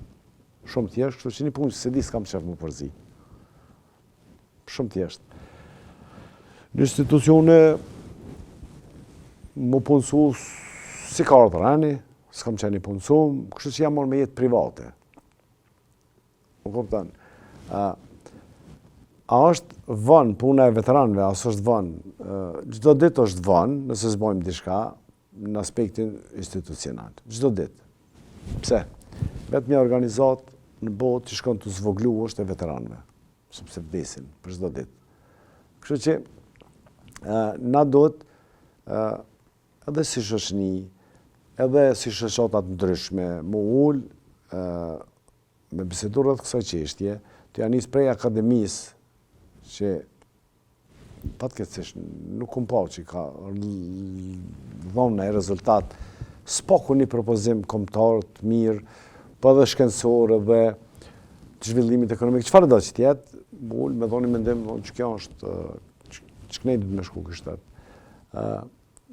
Shumë thjeshtë, kështu që një punë që se di s'kam qef më përzi. Shumë thjeshtë. Në institucione më punësu si ka ardhur rani, s'kam qenë i punësum, kështu që jam marrë me jetë private. Më kupton. A është vën puna e veteranëve, a është vën? Çdo ditë është vën, nëse s'bojmë diçka në aspektin institucional. Çdo ditë. Pse? Vetëm një organizat në botë që shkon të zvoglu është e veteranëve, sepse vdesin për çdo ditë. Kështu që na duhet edhe si shoqëni, edhe si shoqatat ndryshme, më ullë me bisedur rreth kësaj çështje, të janë nisë prej akademisë, që fatkeqësisht nuk kum pa që ka dhënë rezultat, s'paku një propozim kombëtar të mirë, po edhe shkencor edhe të zhvillimit ekonomik. Çfarë do që tjetë, më ullë me dhoni mendim që kjo është që kënej du të me shku kështet.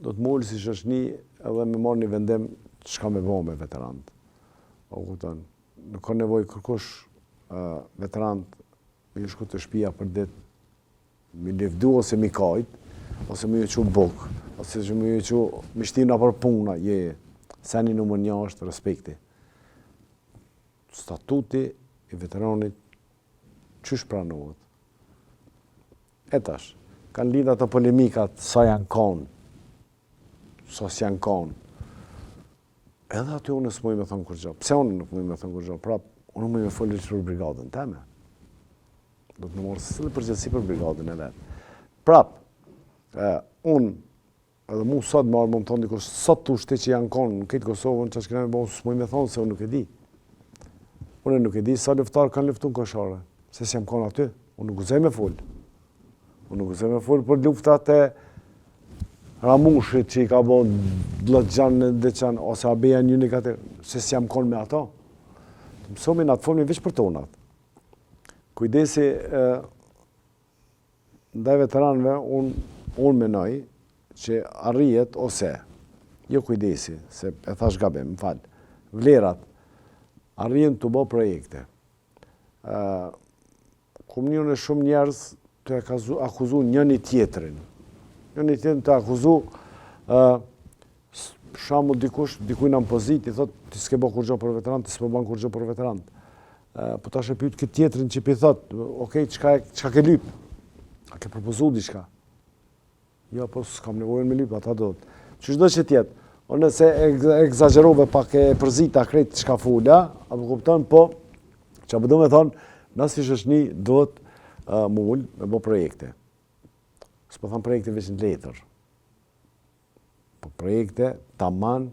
Do të mullë si shoqëni edhe me marrë një vendim që ka me bo me veteranët. Nuk ka nevoj kërkush veteranët me ju shku të shtëpia për ditë, mi levdu ose mi kajt, ose mi ju qu buk, ose që mi ju qu mishtina për puna, seni numër 1 është respekti. Statuti i veteranit qysh pranohet. E tash, kanë lidh ato polemikat sa janë konë, sa s'janë konë. Edhe aty unë s'muj me thonë kur gjo. Pse unë nuk muj me thonë kur gjo? Prap, unë muj me folë që për brigadën teme. Do të në morë së dhe përgjithsi për brigadën e vetë. Prap, unë, edhe mu sot marë më thonë dikur, sot të ushte që janë konë, në këtë Kosovën, që shkina me bo, s'muj me thonë se unë nuk e di. Unë nuk e di sa luftarë kanë luftu në koshare, se s'jam konë aty. Unë nuk guzej me folë. Unë nuk guzej me folë për luftat e Ramushit që i ka bo Dlëgjanë, Deçan, ose Abeja një një katër, se s'jam konë me ato. Të mësomi në atë formi veç për tonat. Kujdesi ndaj veteranëve, unë menoj që arrijet ose, jo kujdesi, se e thash gabim, më falë, vlerat, arrijen të bo projekte. Komunion e shumë njerëz të akuzu njëni tjetërin. Njëni tjetërin të akuzu, shamu dikuj në pozit, i thot, ti s'ke bo kur gjo për veterantë, ti s'po ban kur gjo për veterantë. Po ta shë pyt këtë tjetërin që pi thot, okej, qka ke lyp? A ke propozu diçka? Jo, po s'kam nevojën me lyp, ata do të. Që shdo që tjetë, o nëse egzagerove pak e përzita krejt qka fulla, apo kupton, po, që apo do me thonë, nësi shëshni do të mull me bo projekte. S'po thonë projekte veç në letër. Po projekte, taman,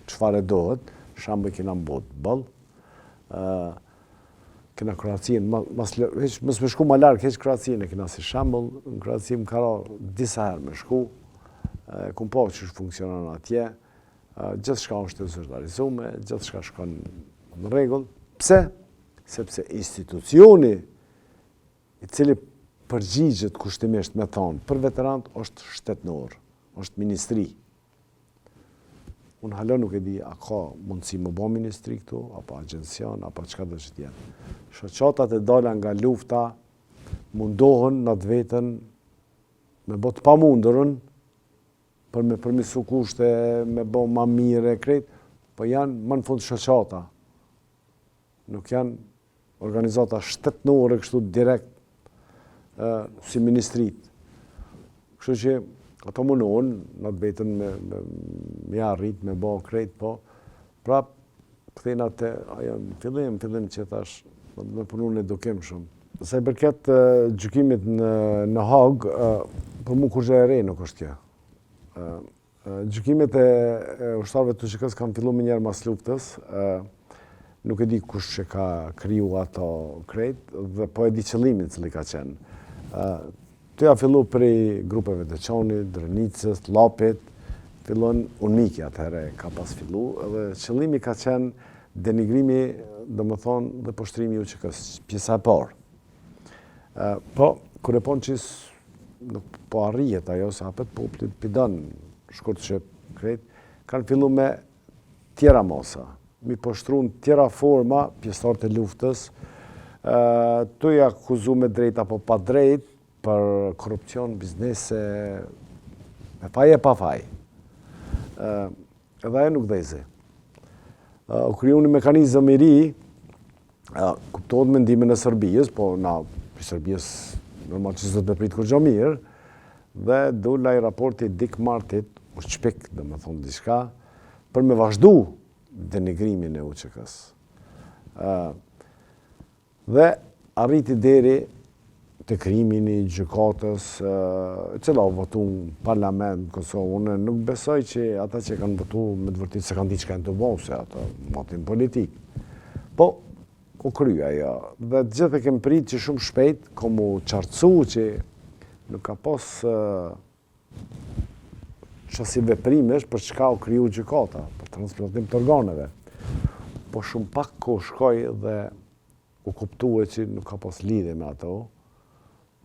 qëfar e dohet, shambë kina mbot bëllë, kina Kroacien, mësë me shku ma larkë, heq Kroacien e kina si shambull, në Kroacien më kara disa herë me shku, kum po që funksionon atje, gjithë shka është të zështarizume, gjithë shka shkon në regull. Pse? Sepse institucioni i cili përgjigjet kushtimisht me thonë për veterant është shtetnor, është ministri. Unë halë nuk e di a ka mundësi më bo ministri këtu, apo agencion, apo qka dhe që tjenë. Shoqatat e dala nga lufta mundohen në të vetën me bo të pa mundërën për me përmisu kushte, me bo ma mire, krejt, po janë më në fund shoqata. nuk janë organizata shtetënore kështu direkt si ministrit. Kështu që ato mundohen në të vetën me arrit, me bo krejt, po prap kthejnë atë, ajo në fillim që thash, me punu në edukim shumë. Sa i përket gjykimit në Hag, për mu kur gjë e re nuk është kjo. Gjykimet e ushtarëve të TUÇK-s kanë fillu më njerë mas luftës, nuk e di kush që ka kriju ato krejt, dhe po e di qëllimin cili ka qenë. Të ja fillu prej grupeve të Qonit, Drenicës, Llapit, fillon Unmiki atëherë ka pas fillu, dhe qëllimi ka qenë denigrimi, domethënë, dhe poshtrimi i UÇK-s, pjesa e parë. Po, kur e pon qis nuk po arrijet ajo, se hapet popullit pidan shkurt që krejt, kanë fillu me tjera mosa, mi poshtru në tjera forma pjesëtarët e luftës, të i akuzu me drejt apo pa drejt për korupcion, biznese, me faj e pa faj. Edhe ajo nuk dhezi. U kriju një mekanizëm i ri, kuptohet mendimin e Serbijës, po na për Serbijës normal që zëtë me pritë kur gjo mirë, dhe dulla i raporti Dick Martit, u shpik dhe me thonë diçka, për me vazhdu denigrimin e UÇK-s. Dhe arriti deri të krimin i gjykatës, cila u votu në parlament Kosovë. Unë nuk besoj që ata që kanë votu me të vërtit se kanë di që kanë të bëjnë, se ata motin politik. Po, u krya ajo. Dhe gjithë e kemë prit që shumë shpejt, komu qartësu që nuk ka pos qësi veprimesh për çka u kriju gjykata, për transplantim të organeve. Po shumë pak ko shkoj dhe u kuptue që nuk ka pos lidhje me ato,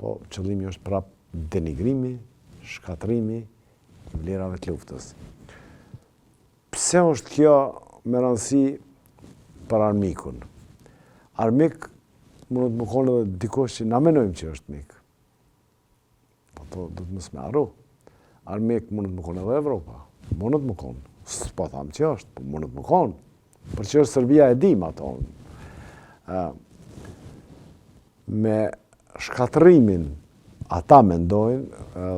po qëllimi është prap denigrimi, shkatrimi i vlerave të luftës. Pse është kjo me rëndësi për armikun? Armik mundet më konë edhe dikosh që na menojmë që është mik. Po to do të mos me arru. Armik mundet më konë edhe Evropa. Mundet më konë. Po thamë që është, po mundet më konë. Për që është Serbia e dim ato. Me shkatrimin ata mendojnë,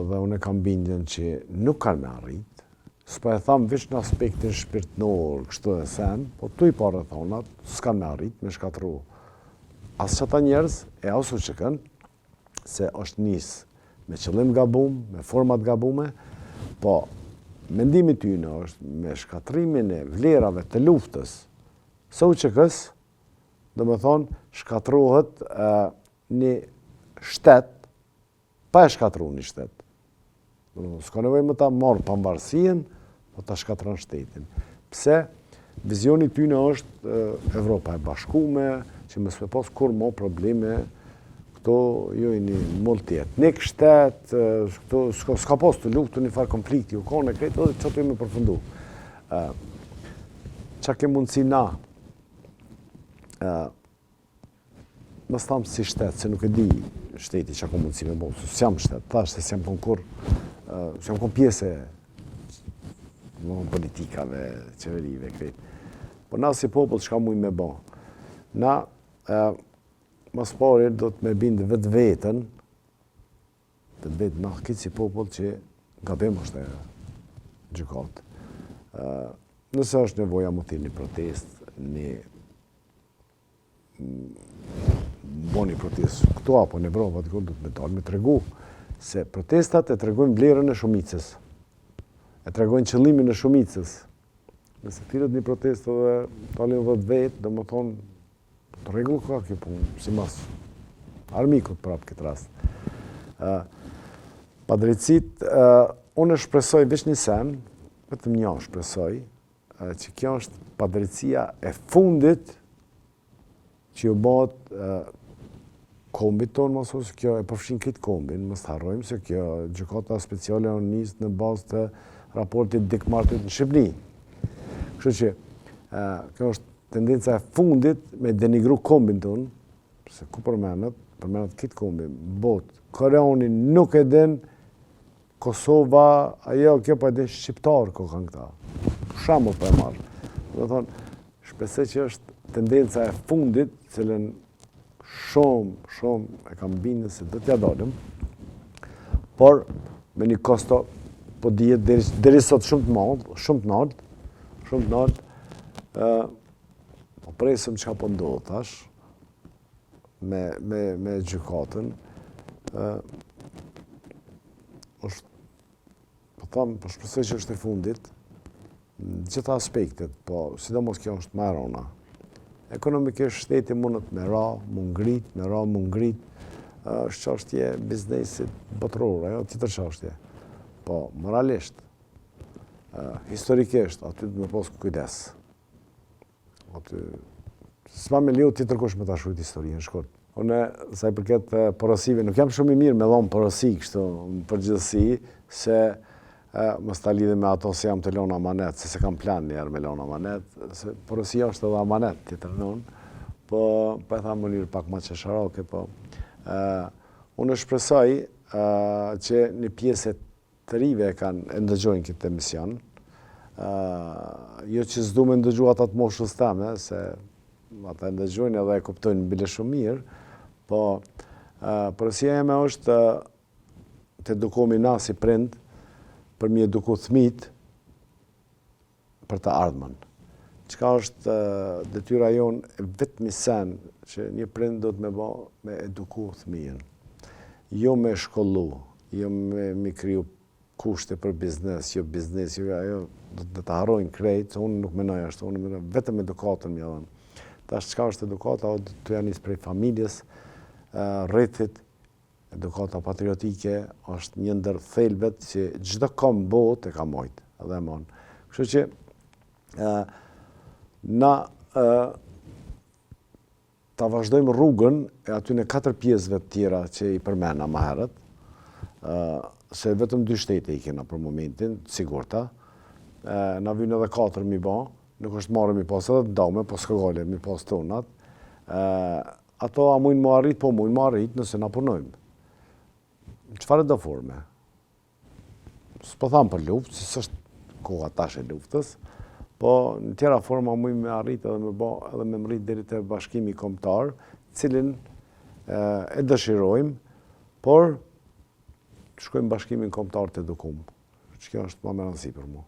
dhe unë e kam bindjen që nuk kanë me arrit, s'po e thamë vish në aspektin shpirtnor, kështu dhe sen, po tu i parë thonat, s'kanë me arrit, me shkatru. Asë që ata njerëz e asu që kënë, se është njësë me qëllim gabum, me format gabume, po mendimi tyne është me shkatrimin e vlerave të luftës, së UÇK-s, dhe me thonë, shkatrohet një shtet, pa e shkatru një shtet. S'ka nevoj më ta marë pambarësien, po ta shkatron shtetin. Pse? Vizioni tyne është Evropa e bashkume, që më s'me pos kur mo probleme, këto jo i një multietnik shtet, s'ka pos të luftu një farë konflikti, u kone krejtë, edhe që të jemi përfundu. Qa ke mundësi na, më stamë si shtetë, se nuk e di shteti që ka mundësi me bërë, s'jam shtetë, thash se s'jam kon pjese politikave, qeverive, krejtë. Po na si popull që ka mujnë me bërë. Na, mas pari do të me bindë vetë vetën, na këtë si popull që gabim është e gjykatë. Nëse është nevoja më thirë një protest, një boni protest këto apo në Evropë, atë do të me dalë me tregu, se protestat e tregojnë vlerën e shumicës, e tregojnë qëllimin e shumicës. Nëse thirët një protest dhe talin 10 vetë, dhe më thonë, të regull ka kjo punë, si mas armikut prapë këtë rast. Pa drejtësit, unë shpresoj veç një sen, vetëm një shpresoj, që kjo është pa drejtësia e fundit që ju bëhet kombit tonë, mësë se kjo e përfshin këtë kombin, mës të harrojmë se kjo gjykata speciale o njësë në bazë të raportit Dick Martit në Shqipni. Kështu që kjo është tendenca e fundit me denigru kombin tonë, se ku përmenet këtë kombin, botë, Koreoni nuk e den, Kosova, ajo kjo pa e den shqiptarë ko kanë këta. Shamu për e marë. Dhe thonë, shpesej që është tendenca e fundit, cilën shumë e kam bindë se do t'ja dalim, por me një kosto po dihet deri sot shumë të lartë, po presim çka po ndodh tash me gjykatën. Po shpresoj që është e fundit në gjitha aspektet, po sidomos kjo është më e rënda. Ekonomikisht shteti mundet me ra, mu ngrit, është çështje biznesit botëror, ajo tjetër çështje. Po moralisht, historikisht, aty do me pas kujdes. Aty s'ma me leo tjetër kush me ta shkruajt historinë në shkurt. Unë, sa i përket porosive, nuk jam shumë i mirë me dhomë porosi kështu në përgjithësi, se mos ta lidhem me ato se jam të lënë amanet, se kam plan njerë me lënë amanet, se porosia është edhe amanet tjetër nënë, po e tha më njërë pak ma qesharake, po unë shpresoj që një pjesë të rive e ndëgjojnë këtë emision, jo që s'du me ndëgju ata të moshës teme, se ata e ndëgjojnë edhe e kuptojnë bile shumë mirë, po porosia jeme është të edukomi na si prind, për mi eduku thmit për të ardhmen. Çka është detyra jonë e vetmi sen që një prind do të me eduku thmijën. Jo me shkollu, jo me kriju kushte për biznes, jo biznes, jo ajo do të harrojnë krejt, unë nuk menoj ashtu, unë menoj vetëm edukatën më dhënë. Tash çka është edukata, të janë nisë prej familjes, rrethit, edukata patriotike është një ndër thelbet që çdo kom botë e ka mojt, edhe e mon. Kështu që na ta vazhdojmë rrugën e aty në 4 pjesëve të tjera që i përmena më herët, se vetëm 2 shtete i kena për momentin, sigurta, na vynë edhe 4 mi ba, nuk është marrë mi pas edhe të daume, po s'ka gale mi pas tonat, ato a mujnë më arrit, po mujnë më arrit nëse na punojmë. Çfarë do forme? S'po tham për luftë, se s'është koha tash e luftës, po në tjera forma mujmë me arrit edhe me mrit deri te bashkimi kombëtar, cilin e dëshirojmë, por shkojmë bashkimin kombëtar të edukum. Që kjo është më me rëndësi për mu.